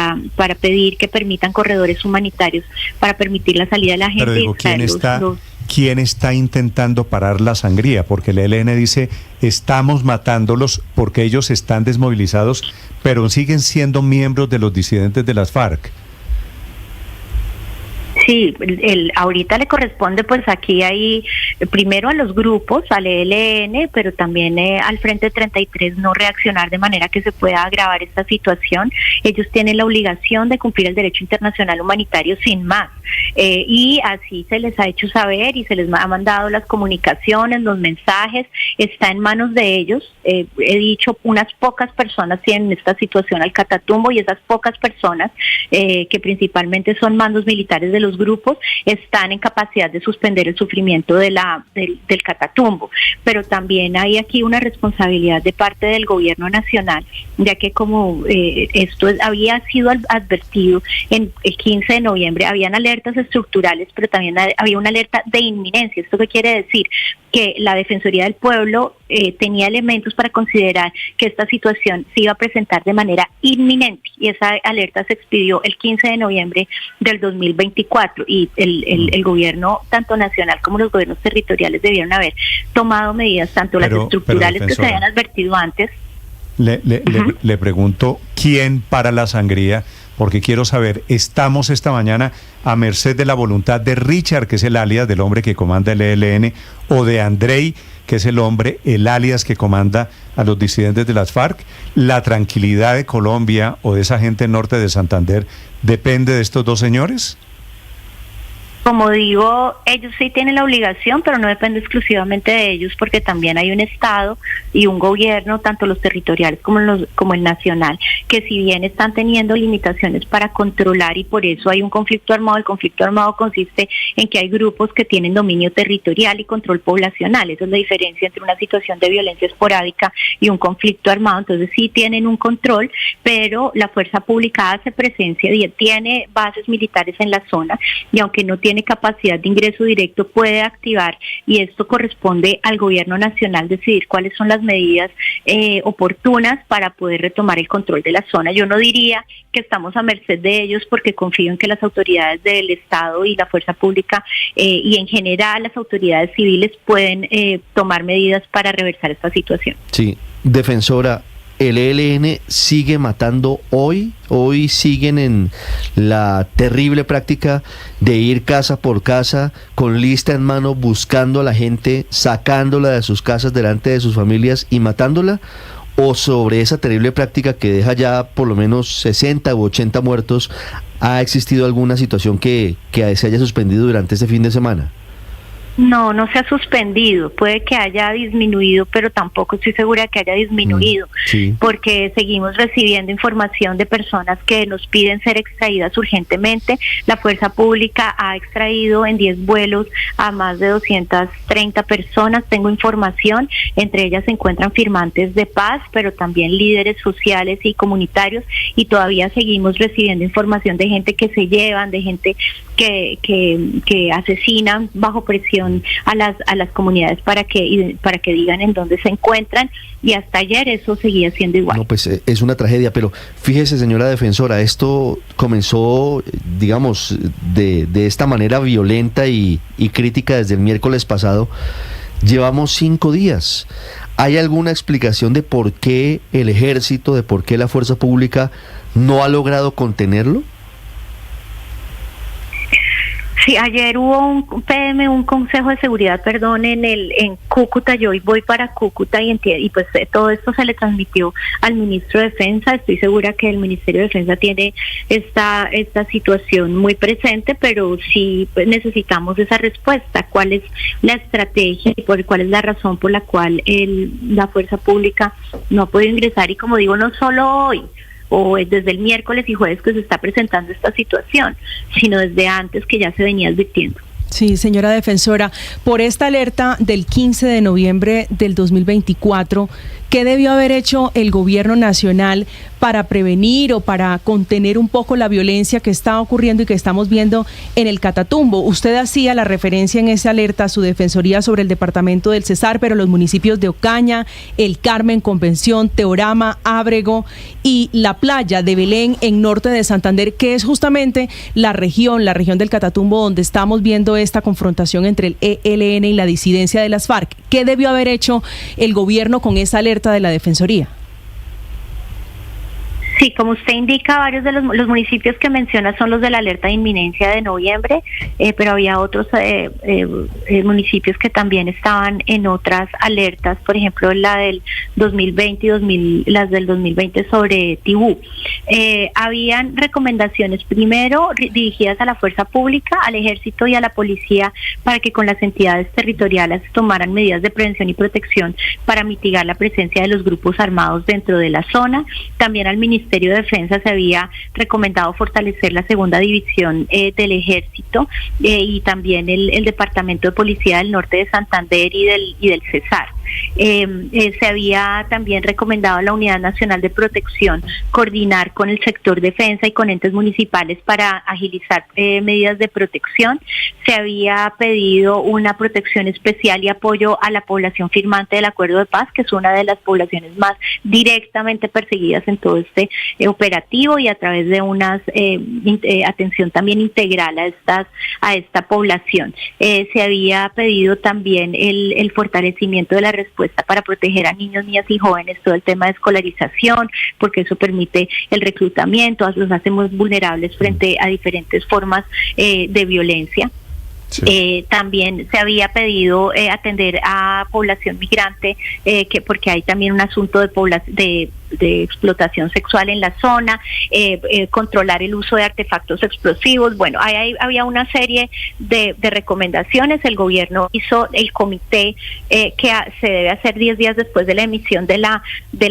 pedir que permitan corredores humanitarios para permitir la salida de la gente. Pero digo, ¿quién está intentando parar la sangría? Porque el ELN dice, estamos matándolos porque ellos están desmovilizados, pero siguen siendo miembros de los disidentes de las FARC. Sí, ahorita le corresponde pues aquí hay primero a los grupos, al ELN, pero también al Frente 33 no reaccionar de manera que se pueda agravar esta situación. Ellos tienen la obligación de cumplir el derecho internacional humanitario sin más, y así se les ha hecho saber y se les ha mandado las comunicaciones, los mensajes, está en manos de ellos. He dicho, unas pocas personas tienen esta situación al Catatumbo, y esas pocas personas que principalmente son mandos militares de los grupos están en capacidad de suspender el sufrimiento del Catatumbo, pero también hay aquí una responsabilidad de parte del gobierno nacional, ya que como esto había sido advertido en el 15 de noviembre, habían alertas estructurales, pero también había una alerta de inminencia. ¿Esto qué quiere decir? Que la Defensoría del Pueblo tenía elementos para considerar que esta situación se iba a presentar de manera inminente, y esa alerta se expidió el 15 de noviembre del 2024, y el gobierno, tanto nacional como los gobiernos territoriales, debieron haber tomado medidas, tanto las estructurales que se habían advertido antes. Le pregunto, ¿quién para la sangría? Porque quiero saber, estamos esta mañana a merced de la voluntad de Richard, que es el alias del hombre que comanda el ELN, o de Andrei, que es el alias que comanda a los disidentes de las FARC. ¿La tranquilidad de Colombia o de esa gente norte de Santander depende de estos dos señores? Como digo, ellos sí tienen la obligación, pero no depende exclusivamente de ellos, porque también hay un Estado y un gobierno, tanto los territoriales como el nacional, que si bien están teniendo limitaciones para controlar, y por eso hay un conflicto armado. El conflicto armado consiste en que hay grupos que tienen dominio territorial y control poblacional. Esa es la diferencia entre una situación de violencia esporádica y un conflicto armado. Entonces sí tienen un control, pero la fuerza pública hace presencia y tiene bases militares en la zona, y aunque no tiene capacidad de ingreso directo, puede activar, y esto corresponde al gobierno nacional decidir cuáles son las medidas oportunas para poder retomar el control de la zona. Yo no diría que estamos a merced de ellos, porque confío en que las autoridades del Estado y la fuerza pública y en general las autoridades civiles pueden tomar medidas para reversar esta situación. Sí, defensora, ¿el ELN sigue matando hoy? Hoy siguen en la terrible práctica de ir casa por casa, con lista en mano, buscando a la gente, sacándola de sus casas delante de sus familias y matándola. ¿O sobre esa terrible práctica que deja ya por lo menos 60 u 80 muertos, ha existido alguna situación que se haya suspendido durante este fin de semana? No, no se ha suspendido, puede que haya disminuido, pero tampoco estoy segura que haya disminuido, porque seguimos recibiendo información de personas que nos piden ser extraídas urgentemente. La Fuerza Pública ha extraído en 10 vuelos a más de 230 personas, tengo información, entre ellas se encuentran firmantes de paz, pero también líderes sociales y comunitarios, y todavía seguimos recibiendo información de gente que se llevan, de gente que asesinan bajo presión a las comunidades para que digan en dónde se encuentran, y hasta ayer eso seguía siendo igual. No, pues es una tragedia, pero fíjese, señora defensora, esto comenzó, digamos, de esta manera violenta y crítica desde el miércoles pasado. Llevamos 5 días. ¿Hay alguna explicación de por qué el ejército, de por qué la fuerza pública no ha logrado contenerlo? Sí, ayer hubo un Consejo de Seguridad, en Cúcuta. Yo hoy voy para Cúcuta y pues todo esto se le transmitió al ministro de Defensa. Estoy segura que el Ministerio de Defensa tiene esta situación muy presente, pero sí pues, necesitamos esa respuesta. ¿Cuál es la estrategia y cuál es la razón por la cual la fuerza pública no ha podido ingresar? Y como digo, no solo hoy, o desde el miércoles y jueves que se está presentando esta situación, sino desde antes, que ya se venía advirtiendo. Sí, señora defensora, por esta alerta del 15 de noviembre del 2024, ¿qué debió haber hecho el gobierno nacional para prevenir o para contener un poco la violencia que está ocurriendo y que estamos viendo en el Catatumbo? Usted hacía la referencia en esa alerta a su defensoría sobre el departamento del Cesar, pero los municipios de Ocaña, El Carmen, Convención, Teorama, Ábrego y La Playa de Belén, en norte de Santander, que es justamente la región del Catatumbo donde estamos viendo esta confrontación entre el ELN y la disidencia de las FARC. ¿Qué debió haber hecho el gobierno con esa alerta de la Defensoría? Sí, como usted indica, varios de los municipios que menciona son los de la alerta de inminencia de noviembre, pero había otros municipios que también estaban en otras alertas, por ejemplo la del 2020 y las del 2020 sobre Tibú. Habían recomendaciones primero dirigidas a la fuerza pública, al ejército y a la policía para que con las entidades territoriales tomaran medidas de prevención y protección para mitigar la presencia de los grupos armados dentro de la zona. También al Ministerio de Defensa se había recomendado fortalecer la segunda división del ejército y también el Departamento de Policía del Norte de Santander y del Cesar. Se había también recomendado a la Unidad Nacional de Protección coordinar con el sector defensa y con entes municipales para agilizar medidas de protección. Se había pedido una protección especial y apoyo a la población firmante del Acuerdo de Paz, que es una de las poblaciones más directamente perseguidas en todo este operativo, y a través de una atención también integral a esta población. Se había pedido también el fortalecimiento de la respuesta para proteger a niños, niñas y jóvenes, todo el tema de escolarización, porque eso permite el reclutamiento, los hacemos vulnerables frente a diferentes formas de violencia. Sí. También se había pedido atender a población migrante, porque hay también un asunto de explotación sexual en la zona, controlar el uso de artefactos explosivos. Bueno, había una serie de recomendaciones. El gobierno hizo el comité que se debe hacer 10 días después de la emisión de la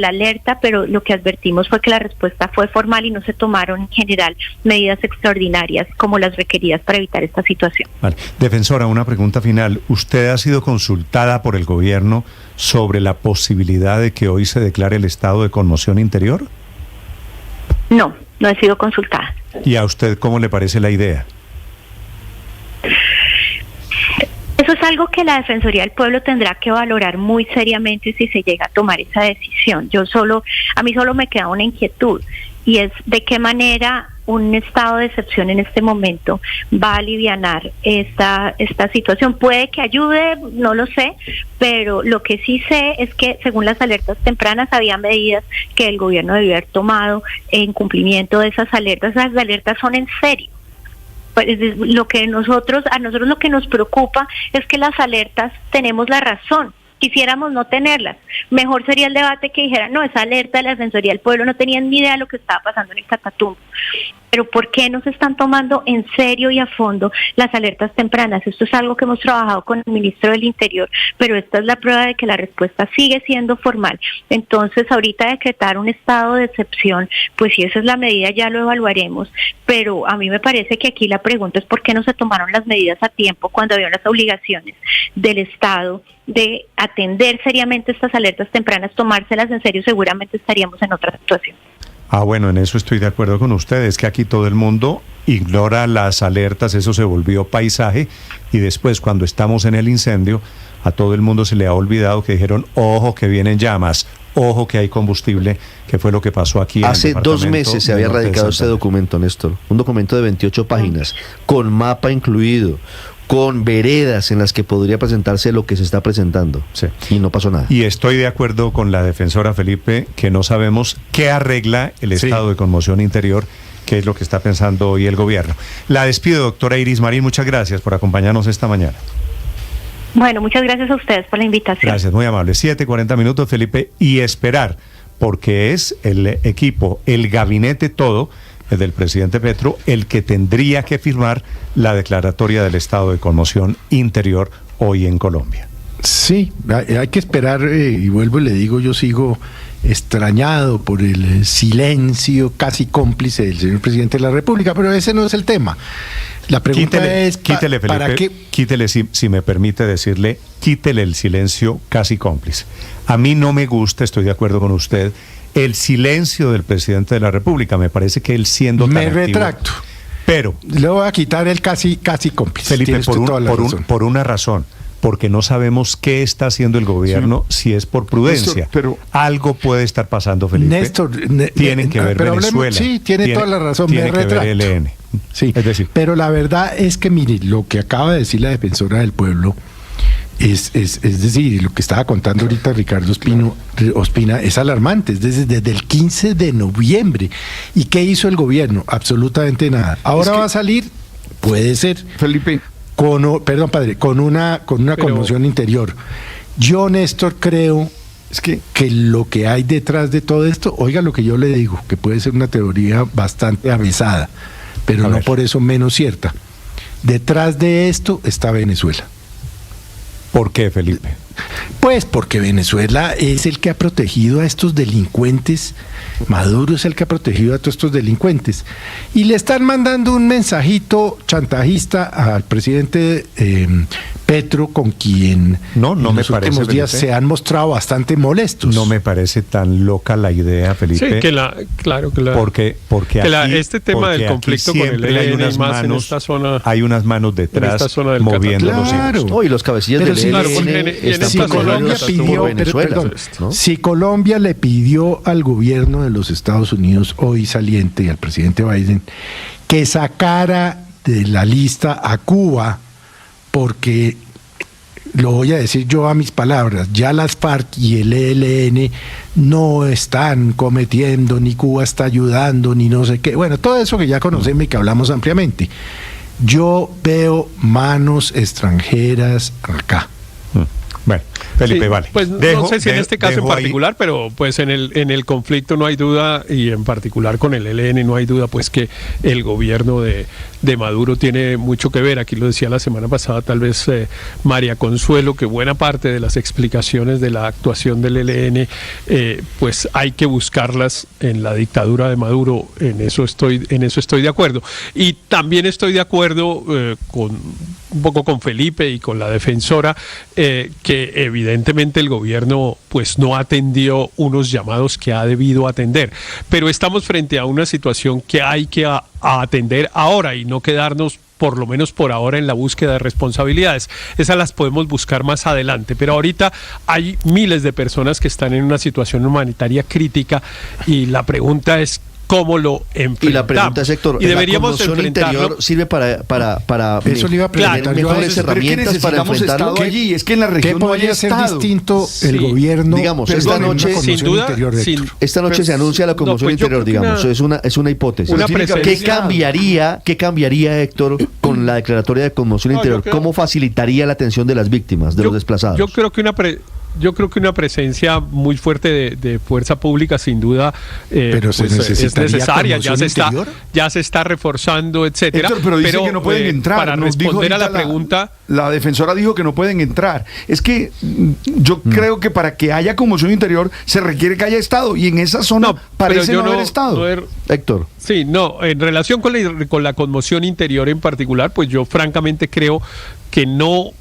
alerta, pero lo que advertimos fue que la respuesta fue formal y no se tomaron en general medidas extraordinarias como las requeridas para evitar esta situación. Vale. Defensora, una pregunta final. ¿Usted ha sido consultada por el gobierno sobre la posibilidad de que hoy se declare el estado de conmoción interior? No he sido consultada. ¿Y a usted cómo le parece la idea? Eso es algo que la Defensoría del Pueblo tendrá que valorar muy seriamente si se llega a tomar esa decisión. A mí solo me queda una inquietud, y es de qué manera un estado de excepción en este momento va a alivianar esta situación. Puede que ayude, no lo sé, pero lo que sí sé es que según las alertas tempranas había medidas que el gobierno debió haber tomado en cumplimiento de esas alertas. Esas alertas son en serio. Pues a nosotros lo que nos preocupa es que las alertas tenemos la razón, quisiéramos no tenerlas. Mejor sería el debate que dijera, no, esa alerta de la Defensoría del Pueblo no tenían ni idea de lo que estaba pasando en el Catatumbo. Pero ¿por qué no se están tomando en serio y a fondo las alertas tempranas? Esto es algo que hemos trabajado con el ministro del Interior, pero esta es la prueba de que la respuesta sigue siendo formal. Entonces, ahorita decretar un estado de excepción, pues si esa es la medida ya lo evaluaremos, pero a mí me parece que aquí la pregunta es por qué no se tomaron las medidas a tiempo cuando había las obligaciones del Estado de atender seriamente estas alertas tempranas, tomárselas en serio, seguramente estaríamos en otra situación. Bueno, en eso estoy de acuerdo con ustedes, que aquí todo el mundo ignora las alertas, eso se volvió paisaje, y después cuando estamos en el incendio, a todo el mundo se le ha olvidado que dijeron, ojo que vienen llamas, ojo que hay combustible, que fue lo que pasó aquí. Hace 2 meses se había radicado este documento, Néstor, un documento de 28 páginas, con mapa incluido, con veredas en las que podría presentarse lo que se está presentando. Sí. Y no pasó nada. Y estoy de acuerdo con la defensora Felipe, que no sabemos qué arregla el estado de conmoción interior, que es lo que está pensando hoy el gobierno. La despido, doctora Iris Marín, muchas gracias por acompañarnos esta mañana. Bueno, muchas gracias a ustedes por la invitación. Gracias, muy amable. 7:40 minutos, Felipe, y esperar, porque es el equipo, el gabinete todo, del presidente Petro, el que tendría que firmar la declaratoria del estado de conmoción interior hoy en Colombia. Sí, hay que esperar, y vuelvo y le digo, yo sigo extrañado por el silencio casi cómplice del señor presidente de la República, pero ese no es el tema. La pregunta quítele, Felipe, ¿para qué? Quítele, si me permite decirle, quítele el silencio casi cómplice. A mí no me gusta, estoy de acuerdo con usted, el silencio del presidente de la República. Me parece que él siendo tan activo, retracto. Pero le voy a quitar el casi cómplice. Felipe, por una razón, porque no sabemos qué está haciendo el gobierno, si es por prudencia. Néstor, pero algo puede estar pasando, Felipe. Néstor, tienen que ver Venezuela. Sí, tiene toda la razón. Tiene que ver ELN. Sí, es decir, pero la verdad es que, mire, lo que acaba de decir la defensora del pueblo es decir, lo que estaba contando ahorita Ricardo Ospina es alarmante, es desde el 15 de noviembre. ¿Y qué hizo el gobierno? Absolutamente nada. Ahora va a salir, puede ser, Felipe, con una conmoción interior. Yo, Néstor, creo que lo que hay detrás de todo esto, oiga lo que yo le digo, que puede ser una teoría bastante avesada, pero no por eso menos cierta. Detrás de esto está Venezuela. ¿Por qué, Felipe? Pues porque Venezuela es el que ha protegido a estos delincuentes, Maduro es el que ha protegido a todos estos delincuentes, y le están mandando un mensajito chantajista al presidente Petro, con quien en los últimos días se han mostrado bastante molestos. No me parece tan loca la idea, Felipe. Sí, claro que porque aquí, este tema del conflicto con el ELN más en esta zona, hay unas manos detrás moviendo los hilos. Y los cabecillas del ELN si Colombia le pidió al gobierno de los Estados Unidos hoy saliente y al presidente Biden que sacara de la lista a Cuba, porque lo voy a decir yo a mis palabras, ya las FARC y el ELN no están cometiendo, ni Cuba está ayudando, ni no sé qué, bueno, todo eso que ya conocemos y que hablamos ampliamente. Yo veo manos extranjeras acá. Bueno, Felipe, vale. Pues no sé si en este caso en particular, pero pues en el conflicto no hay duda, y en particular con el ELN no hay duda, pues que el gobierno de Maduro tiene mucho que ver. Aquí lo decía la semana pasada tal vez María Consuelo, que buena parte de las explicaciones de la actuación del ELN pues hay que buscarlas en la dictadura de Maduro. En eso estoy de acuerdo. Y también estoy de acuerdo un poco con Felipe y con la defensora, que evidentemente el gobierno pues no atendió unos llamados que ha debido atender, pero estamos frente a una situación que hay que atender ahora y no quedarnos por lo menos por ahora en la búsqueda de responsabilidades. Esas las podemos buscar más adelante, pero ahorita hay miles de personas que están en una situación humanitaria crítica y la pregunta es ¿cómo lo enfrentamos? Y la pregunta es, Héctor, y deberíamos ¿la conmoción interior sirve para eso le iba a preguntar yo, mejores herramientas para enfrentarlo? Allí? Es que en la región no podría ser distinto el gobierno. Digamos, esta noche, sin duda, esta noche se anuncia la conmoción interior, digamos, es una hipótesis. ¿Qué cambiaría, Héctor, con la declaratoria de conmoción interior? ¿Cómo facilitaría la atención de las víctimas, de los desplazados? Yo creo que yo creo que una presencia muy fuerte de fuerza pública, sin duda, pero pues, es necesaria. Ya se está reforzando, etcétera. Héctor, pero dice que no pueden entrar. Para responder a la pregunta, la defensora dijo que no pueden entrar. Es que yo creo que para que haya conmoción interior se requiere que haya Estado, y en esa zona parece no haber Estado. Héctor. Sí, no, en relación con la conmoción interior en particular, pues yo francamente creo que no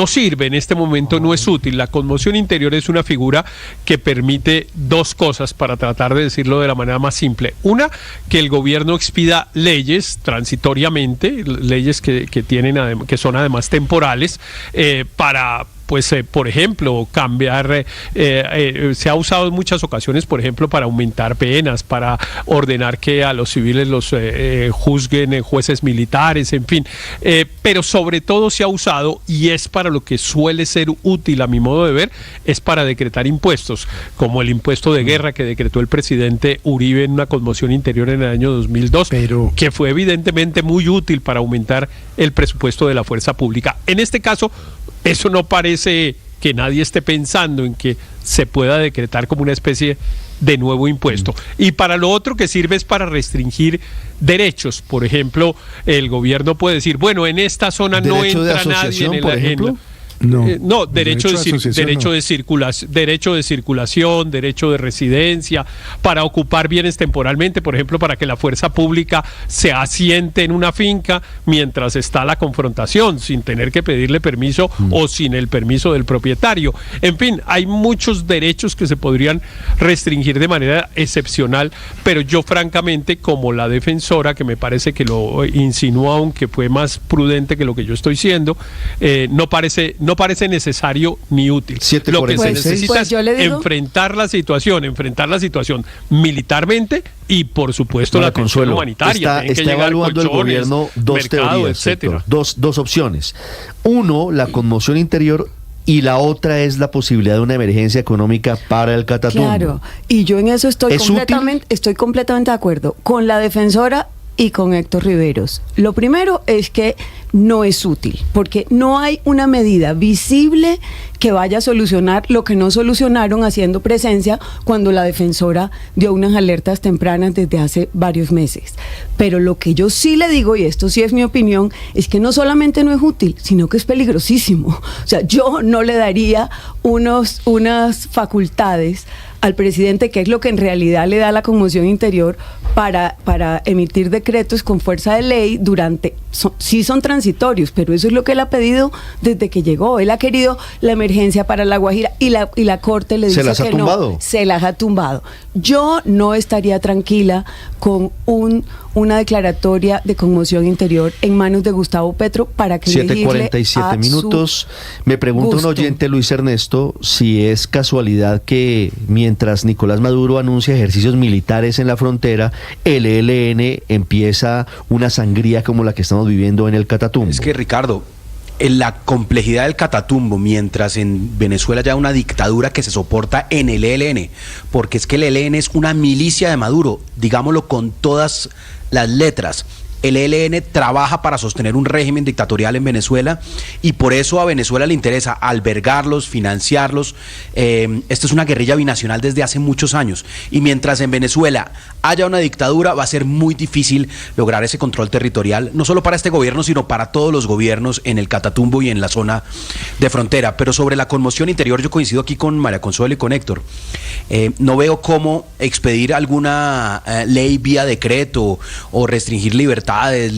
sirve en este momento, no es útil. La conmoción interior es una figura que permite dos cosas, para tratar de decirlo de la manera más simple. Una, que el gobierno expida leyes transitoriamente, leyes que son además temporales, para... pues, por ejemplo, cambiar, se ha usado en muchas ocasiones, por ejemplo, para aumentar penas, para ordenar que a los civiles los juzguen jueces militares, en fin. Pero sobre todo se ha usado, y es para lo que suele ser útil a mi modo de ver, es para decretar impuestos, como el impuesto de guerra que decretó el presidente Uribe en una conmoción interior en el año 2002, que fue evidentemente muy útil para aumentar el presupuesto de la fuerza pública. En este caso, eso no parece que nadie esté pensando en que se pueda decretar como una especie de nuevo impuesto. Y para lo otro que sirve es para restringir derechos. Por ejemplo, el gobierno puede decir, bueno, en esta zona no entra nadie derecho de circulación, derecho de residencia, para ocupar bienes temporalmente, por ejemplo, para que la fuerza pública se asiente en una finca mientras está la confrontación, sin tener que pedirle permiso o sin el permiso del propietario. En fin, hay muchos derechos que se podrían restringir de manera excepcional, pero yo francamente, como la defensora, que me parece que lo insinuó, aunque fue más prudente que lo que yo estoy siendo, no parece necesario ni útil. Lo que se necesita es enfrentar la situación militarmente y, por supuesto, la atención humanitaria. Está evaluando el gobierno dos teorías, etcétera. Dos opciones. Uno, la conmoción interior, y la otra es la posibilidad de una emergencia económica para el Catatumbo. Claro, y yo en eso estoy completamente de acuerdo con la defensora y con Héctor Riveros. Lo primero es que no es útil, porque no hay una medida visible que vaya a solucionar lo que no solucionaron haciendo presencia cuando la defensora dio unas alertas tempranas desde hace varios meses. Pero lo que yo sí le digo, y esto sí es mi opinión, es que no solamente no es útil, sino que es peligrosísimo. O sea, yo no le daría unas facultades al presidente, que es lo que en realidad le da la conmoción interior, para emitir decretos con fuerza de ley sí son transitorios, pero eso es lo que él ha pedido desde que llegó. Él ha querido la emergencia para La Guajira y la Corte le dice que no, se las ha tumbado. Yo no estaría tranquila con una declaratoria de conmoción interior en manos de Gustavo Petro para que 7:47 minutos. Me pregunta un oyente, Luis Ernesto, si es casualidad que mientras Nicolás Maduro anuncia ejercicios militares en la frontera, el ELN empieza una sangría como la que estamos viviendo en el Catatumbo. Es que, Ricardo, en la complejidad del Catatumbo, mientras en Venezuela ya hay una dictadura que se soporta en el ELN, porque es que el ELN es una milicia de Maduro, digámoslo con todas las letras. El ELN trabaja para sostener un régimen dictatorial en Venezuela, y por eso a Venezuela le interesa albergarlos, financiarlos. Esta es una guerrilla binacional desde hace muchos años, y mientras en Venezuela haya una dictadura va a ser muy difícil lograr ese control territorial, no solo para este gobierno, sino para todos los gobiernos en el Catatumbo y en la zona de frontera. Pero sobre la conmoción interior, yo coincido aquí con María Consuelo y con Héctor. No veo cómo expedir alguna ley vía decreto o restringir libertades,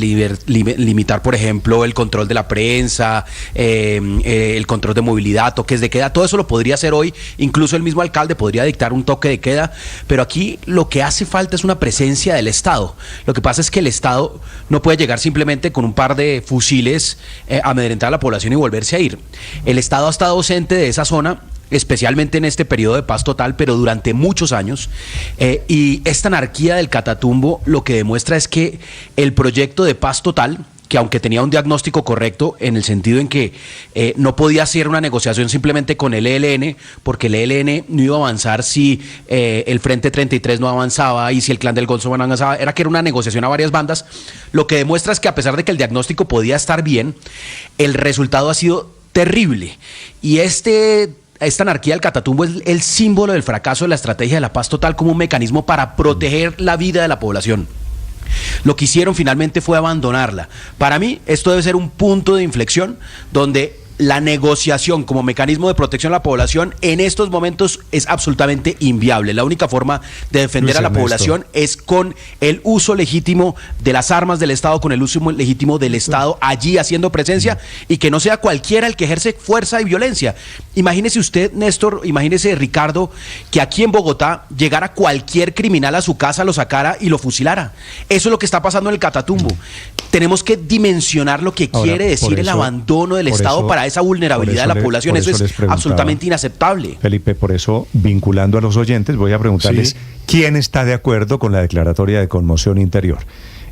limitar, por ejemplo, el control de la prensa, el control de movilidad, toques de queda. Todo eso lo podría hacer hoy, incluso el mismo alcalde podría dictar un toque de queda, pero aquí lo que hace falta es una presencia del Estado. Lo que pasa es que el Estado no puede llegar simplemente con un par de fusiles, amedrentar a la población y volverse a ir. El Estado ha estado ausente de esa zona, especialmente en este periodo de paz total, pero durante muchos años, y esta anarquía del Catatumbo lo que demuestra es que el proyecto de paz total, que aunque tenía un diagnóstico correcto en el sentido en que no podía ser una negociación simplemente con el ELN, porque el ELN no iba a avanzar si el Frente 33 no avanzaba y si el Clan del Golfo no avanzaba, era que era una negociación a varias bandas. Lo que demuestra es que, a pesar de que el diagnóstico podía estar bien, el resultado ha sido terrible, y este esta anarquía del Catatumbo es el símbolo del fracaso de la estrategia de la paz total como un mecanismo para proteger la vida de la población. Lo que hicieron finalmente fue abandonarla. Para mí, esto debe ser un punto de inflexión donde la negociación como mecanismo de protección a la población en estos momentos es absolutamente inviable. La única forma de defender a la población es con el uso legítimo de las armas del Estado, con el uso legítimo del Estado allí haciendo presencia, y que no sea cualquiera el que ejerce fuerza y violencia. Imagínese usted, Néstor, imagínese, Ricardo, que aquí en Bogotá llegara cualquier criminal a su casa, lo sacara y lo fusilara. Eso es lo que está pasando en el Catatumbo. Tenemos que dimensionar lo que quiere decir el abandono del Estado para esa vulnerabilidad de la población. Eso es absolutamente inaceptable. Felipe, por eso, vinculando a los oyentes, voy a preguntarles quién está de acuerdo con la declaratoria de conmoción interior,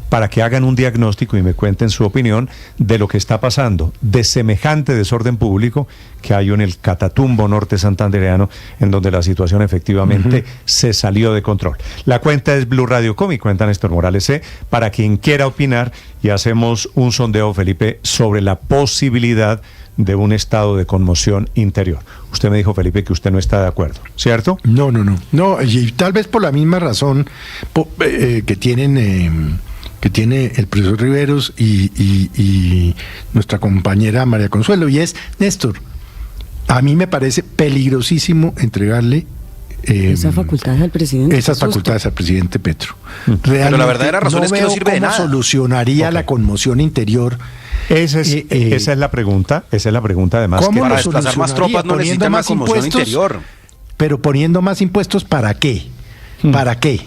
para que hagan un diagnóstico y me cuenten su opinión de lo que está pasando, de semejante desorden público que hay en el Catatumbo norte santandereano, en donde la situación efectivamente se salió de control. La cuenta es Blue Radio Com y cuenta Néstor Morales C, para quien quiera opinar, y hacemos un sondeo, Felipe, sobre la posibilidad de un estado de conmoción interior. Usted me dijo, Felipe, que usted no está de acuerdo, ¿cierto? No, y tal vez por la misma razón que tiene el profesor Riveros y nuestra compañera María Consuelo, y es, Néstor, a mí me parece peligrosísimo entregarle esas facultades al presidente. Esas facultades al presidente Petro. Pero la verdadera razón es que no sirve de nada. ¿Cómo solucionaría la conmoción interior? Esa es la pregunta, además. ¿Cómo para desplazar más tropas no necesitan una conmoción interior? Pero poniendo más impuestos, ¿para qué? ¿Para qué?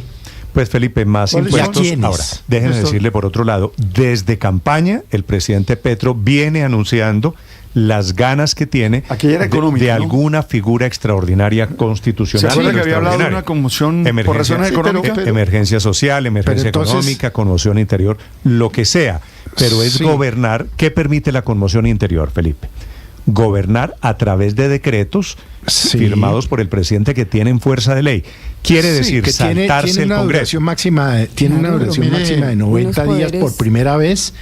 Pues Felipe, más impuestos. Ahora, déjenme decirle por otro lado, desde campaña el presidente Petro viene anunciando las ganas que tiene de alguna figura extraordinaria constitucional. ¿Se acuerda que había hablado de una conmoción por razones económicas? Emergencia social, emergencia económica, conmoción interior, lo que sea. Pero es gobernar. ¿Qué permite la conmoción interior, Felipe? Gobernar a través de decretos firmados por el presidente que tienen fuerza de ley. Quiere decir, que saltarse tiene el Congreso. Tiene una duración máxima de 90 días por primera vez,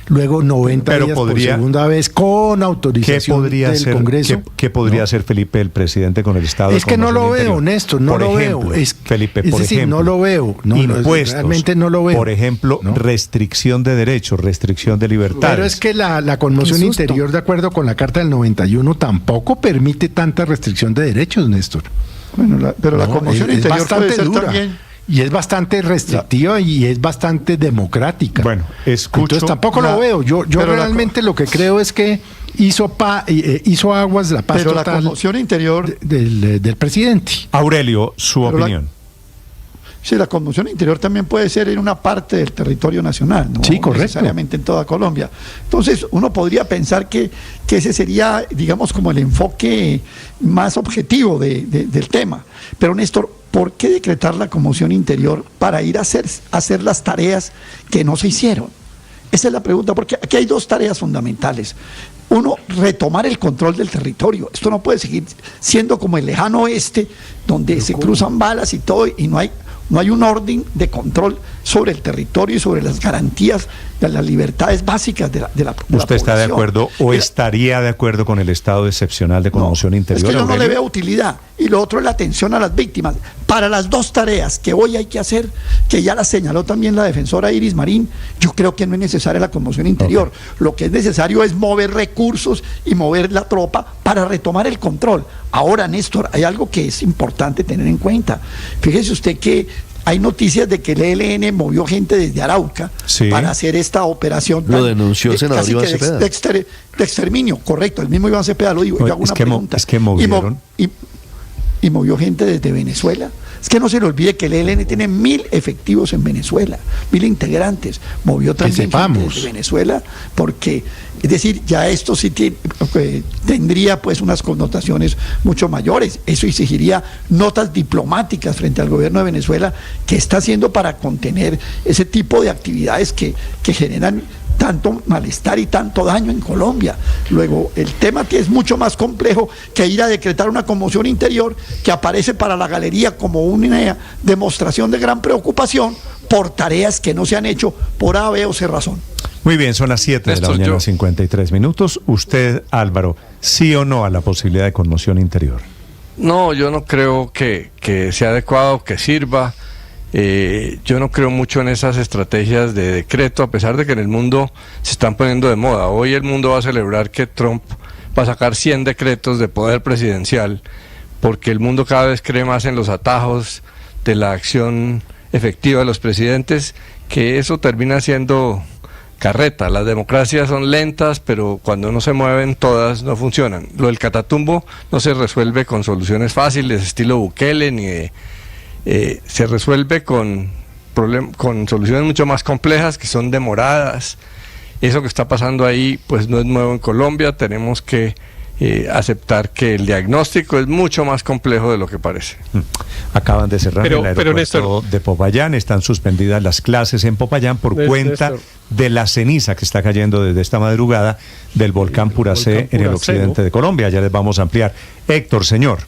luego 90 días por segunda vez, con autorización del Congreso. ¿Qué podría hacer, Felipe, el presidente con el Estado? Es que no lo veo, Néstor, no lo veo. Felipe, por ejemplo, no lo veo. Impuestos, realmente no lo veo. Por ejemplo, restricción de derechos, restricción de libertades. Pero es que la conmoción interior, de acuerdo con la Carta del 91, tampoco permite tanta restricción de derechos, Néstor. Bueno, pero la conmoción interior es bastante puede ser dura, también. Y es bastante restrictiva y es bastante democrática. Bueno, entonces tampoco lo veo. Yo realmente lo que creo es que hizo aguas la paz total, la conmoción interior del presidente. Aurelio, su opinión. Sí, la conmoción interior también puede ser en una parte del territorio nacional, no necesariamente en toda Colombia. Entonces, uno podría pensar que ese sería, digamos, como el enfoque más objetivo del tema. Pero, Néstor, ¿por qué decretar la conmoción interior para ir a hacer las tareas que no se hicieron? Esa es la pregunta, porque aquí hay dos tareas fundamentales. Uno, retomar el control del territorio. Esto no puede seguir siendo como el lejano oeste, donde se cruzan balas y todo, y no hay un orden de control sobre el territorio y sobre las garantías de las libertades básicas de la población. ¿Usted está de acuerdo o estaría de acuerdo con el estado excepcional de conmoción interior? Es que yo no le veo utilidad. Y lo otro es la atención a las víctimas. Para las dos tareas que hoy hay que hacer, que ya las señaló también la defensora Iris Marín, yo creo que no es necesaria la conmoción interior. Lo que es necesario es mover recursos y mover la tropa para retomar el control. Ahora, Néstor, hay algo que es importante tener en cuenta. Fíjese usted que hay noticias de que el ELN movió gente desde Arauca para hacer esta operación. Lo denunció el senador Iván Cepeda. De exterminio, correcto. El mismo Iván Cepeda lo dijo. Yo hago una pregunta. Es que movieron. Y movió gente desde Venezuela. Es que no se le olvide que el ELN tiene 1.000 efectivos en Venezuela, 1.000 integrantes. Movió también gente desde Venezuela, porque, es decir, ya esto sí tendría pues unas connotaciones mucho mayores. Eso exigiría notas diplomáticas frente al gobierno de Venezuela, que está haciendo para contener ese tipo de actividades que generan tanto malestar y tanto daño en Colombia. Luego, el tema que es mucho más complejo que ir a decretar una conmoción interior que aparece para la galería como una demostración de gran preocupación por tareas que no se han hecho por A, B o C razón. Muy bien, son las 7 de la mañana, 53 minutos. Usted, Álvaro, ¿sí o no a la posibilidad de conmoción interior? No, yo no creo que sea adecuado, que sirva. Yo no creo mucho en esas estrategias de decreto, a pesar de que en el mundo se están poniendo de moda. Hoy el mundo va a celebrar que Trump va a sacar 100 decretos de poder presidencial, porque el mundo cada vez cree más en los atajos de la acción efectiva de los presidentes, que eso termina siendo carreta. Las democracias son lentas, pero cuando no se mueven todas no funcionan. Lo del Catatumbo no se resuelve con soluciones fáciles estilo Bukele, ni se resuelve con soluciones mucho más complejas que son demoradas. Eso que está pasando ahí pues no es nuevo en Colombia. Tenemos que aceptar que el diagnóstico es mucho más complejo de lo que parece. Acaban de cerrar el aeropuerto de Popayán, están suspendidas las clases en Popayán por cuenta de la ceniza que está cayendo desde esta madrugada del volcán Puracé en el occidente de Colombia. Ya les vamos a ampliar. Héctor, señor.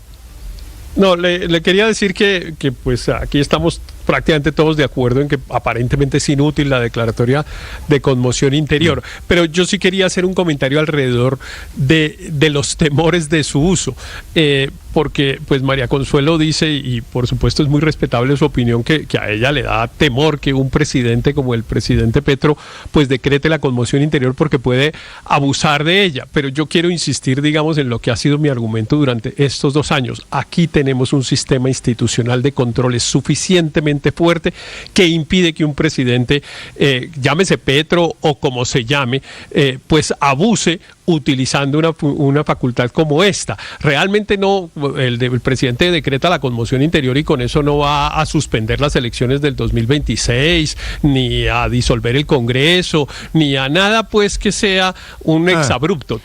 No, le quería decir que pues aquí estamos prácticamente todos de acuerdo en que aparentemente es inútil la declaratoria de conmoción interior, pero yo sí quería hacer un comentario alrededor de los temores de su uso, porque pues María Consuelo dice, y por supuesto es muy respetable su opinión, que a ella le da temor que un presidente como el presidente Petro pues decrete la conmoción interior porque puede abusar de ella, pero yo quiero insistir, digamos, en lo que ha sido mi argumento durante estos 2 años. Aquí tenemos un sistema institucional de controles suficientemente fuerte que impide que un presidente, llámese Petro o como se llame, pues abuse utilizando una facultad como esta. Realmente no, el presidente decreta la conmoción interior y con eso no va a suspender las elecciones del 2026, ni a disolver el Congreso, ni a nada pues que sea un exabrupto.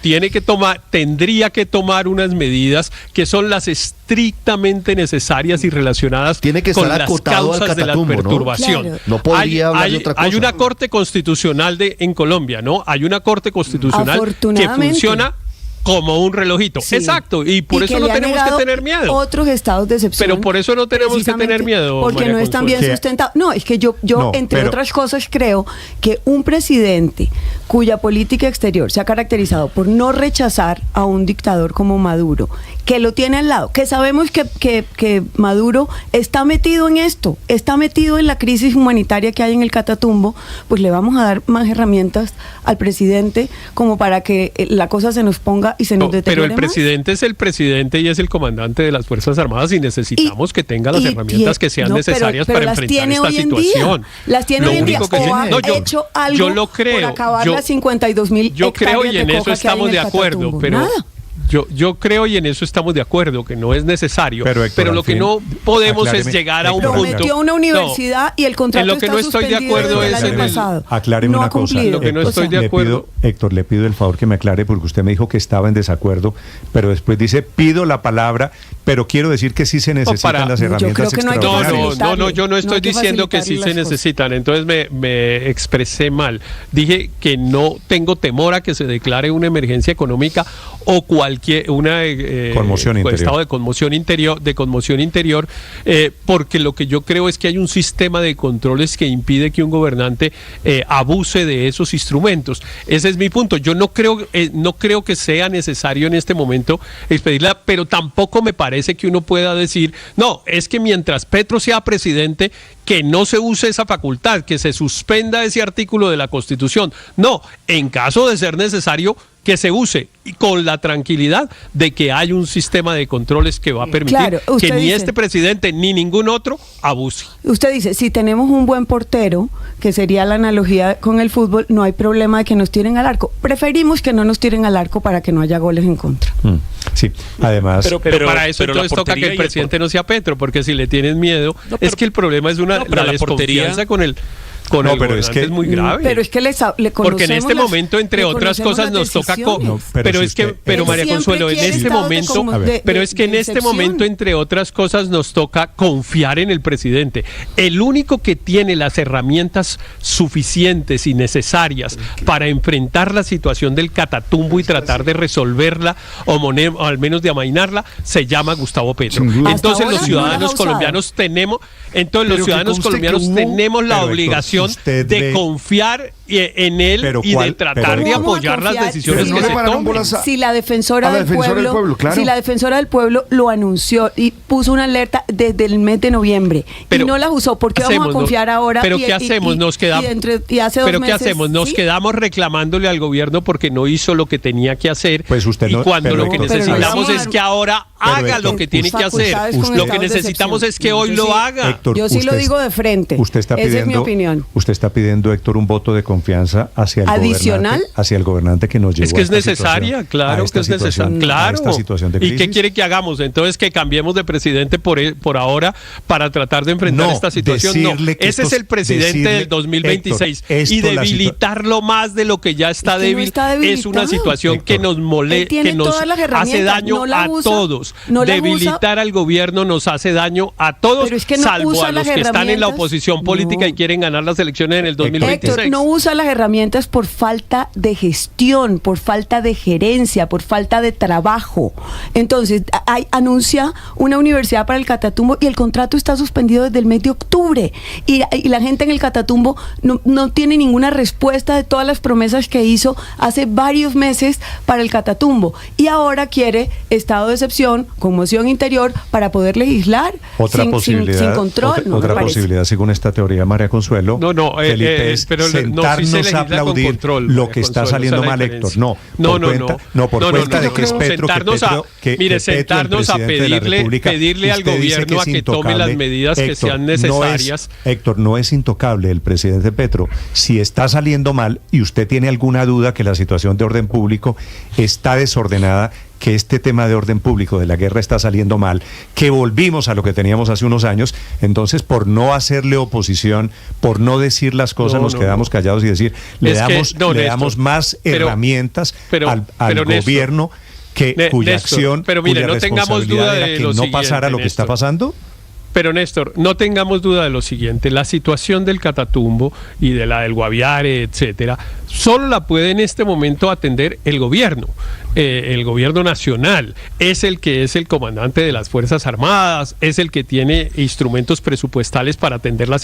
Tendría que tomar unas medidas que son las estrictamente necesarias y relacionadas con las causas de la perturbación. Claro. No podría hablar de otra cosa. Hay una Corte Constitucional en Colombia, ¿no? Hay una Corte Constitucional que funciona como un relojito. Sí. Exacto, y por eso no tenemos que tener miedo. Otros estados de excepción. Pero por eso no tenemos que tener miedo. Porque María no es tan bien sustentado. No, es que yo entre otras cosas, creo que un presidente cuya política exterior se ha caracterizado por no rechazar a un dictador como Maduro, que lo tiene al lado, que sabemos que Maduro está metido en esto, está metido en la crisis humanitaria que hay en el Catatumbo, pues le vamos a dar más herramientas al presidente como para que la cosa se nos ponga y se nos deteriore. Pero el presidente es el presidente y es el comandante de las Fuerzas Armadas y necesitamos que tenga las herramientas que sean necesarias para enfrentar esta situación. Las tiene hoy en día. ¿O ha hecho algo por acabar las 52,000 hectáreas de coca? Yo creo y en eso estamos de acuerdo, pero nada. Yo creo y en eso estamos de acuerdo que no es necesario, pero lo que no podemos es llegar a un punto. Prometió una universidad y el contrato está suspendido desde el año pasado. Acláreme una cosa. Lo que no estoy de acuerdo. Héctor, le pido el favor que me aclare porque usted me dijo que estaba en desacuerdo, pero después dice pido la palabra, pero quiero decir que sí se necesitan las herramientas extraordinarias. No, yo no estoy diciendo que sí se necesitan, entonces me expresé mal. Dije que no tengo temor a que se declare una emergencia económica o cualquier estado de conmoción interior, porque lo que yo creo es que hay un sistema de controles que impide que un gobernante abuse de esos instrumentos. Ese es mi punto. Yo no creo que sea necesario en este momento expedirla, pero tampoco me parece que uno pueda decir, no, es que mientras Petro sea presidente, que no se use esa facultad, que se suspenda ese artículo de la Constitución. No, en caso de ser necesario, que se use y con la tranquilidad de que hay un sistema de controles que va a permitir que ni este presidente ni ningún otro abuse. Usted dice, si tenemos un buen portero, que sería la analogía con el fútbol, no hay problema de que nos tiren al arco. Preferimos que no nos tiren al arco para que no haya goles en contra. Sí, además... Pero para eso entonces toca que el presidente no sea Petro, porque si le tienen miedo, es que el problema es la desconfianza con el... pero es muy grave. Pero es que le conocemos porque en este momento, entre otras cosas, nos toca pero María Consuelo, en este momento, pero es que en este momento, entre otras cosas, nos toca confiar en el presidente. El único que tiene las herramientas suficientes y necesarias para enfrentar la situación del Catatumbo y tratar de resolverla o al menos de amainarla, se llama Gustavo Petro. Entonces los ciudadanos colombianos tenemos la obligación de confiar en él de tratar de apoyar las decisiones que se tomen. Si la defensora del pueblo, claro. si la defensora del pueblo lo anunció y puso una alerta desde el mes de noviembre y no las usó, ¿por qué vamos a confiar ahora? Pero ¿qué hacemos? Nos quedamos. ¿Pero qué hacemos? Nos quedamos reclamándole al gobierno porque no hizo lo que tenía que hacer. Pues usted y cuando lo que necesitamos es que ahora haga lo que tiene que hacer. Lo que necesitamos es que hoy lo haga. Héctor, yo sí lo digo de frente. Esa es mi opinión. Usted está pidiendo, Héctor, un voto de confianza hacia el adicional hacia el gobernante que nos llevó. Es que es necesaria, claro que es necesaria. Claro. ¿Y qué quiere que hagamos? Entonces que cambiemos de presidente por ahora para tratar de enfrentar esta situación. No, ese es el presidente del 2026 y debilitarlo más de lo que ya está débil es una situación que nos molesta, que nos hace daño a todos. Debilitar al gobierno nos hace daño a todos, salvo a los que están en la oposición política y quieren ganar las elecciones en el 2026. Héctor, no usa las herramientas por falta de gestión, por falta de gerencia, por falta de trabajo. Entonces, anuncia una universidad para el Catatumbo y el contrato está suspendido desde el mes de octubre. Y la gente en el Catatumbo no tiene ninguna respuesta de todas las promesas que hizo hace varios meses para el Catatumbo. Y ahora quiere estado de excepción, conmoción interior, para poder legislar sin control. Otra posibilidad, según esta teoría, María Consuelo, Felipe, es pero sentarnos a aplaudir lo que está saliendo mal, Héctor. Por cuenta de que es Petro, sentarnos a pedirle al gobierno a que tome las medidas que sean necesarias. Héctor, no es intocable el presidente Petro. Si está saliendo mal y usted tiene alguna duda que la situación de orden público está desordenada, que este tema de orden público de la guerra está saliendo mal, que volvimos a lo que teníamos hace unos años, entonces por no hacerle oposición, por no decir las cosas, nos quedamos callados y decir, le damos más herramientas al gobierno cuya acción, cuya responsabilidad era que no pasara lo que está pasando. Pero Néstor, no tengamos duda de lo siguiente, la situación del Catatumbo y de la del Guaviare, etcétera, solo la puede en este momento atender el gobierno nacional, es el que es el comandante de las Fuerzas Armadas, es el que tiene instrumentos presupuestales para atender la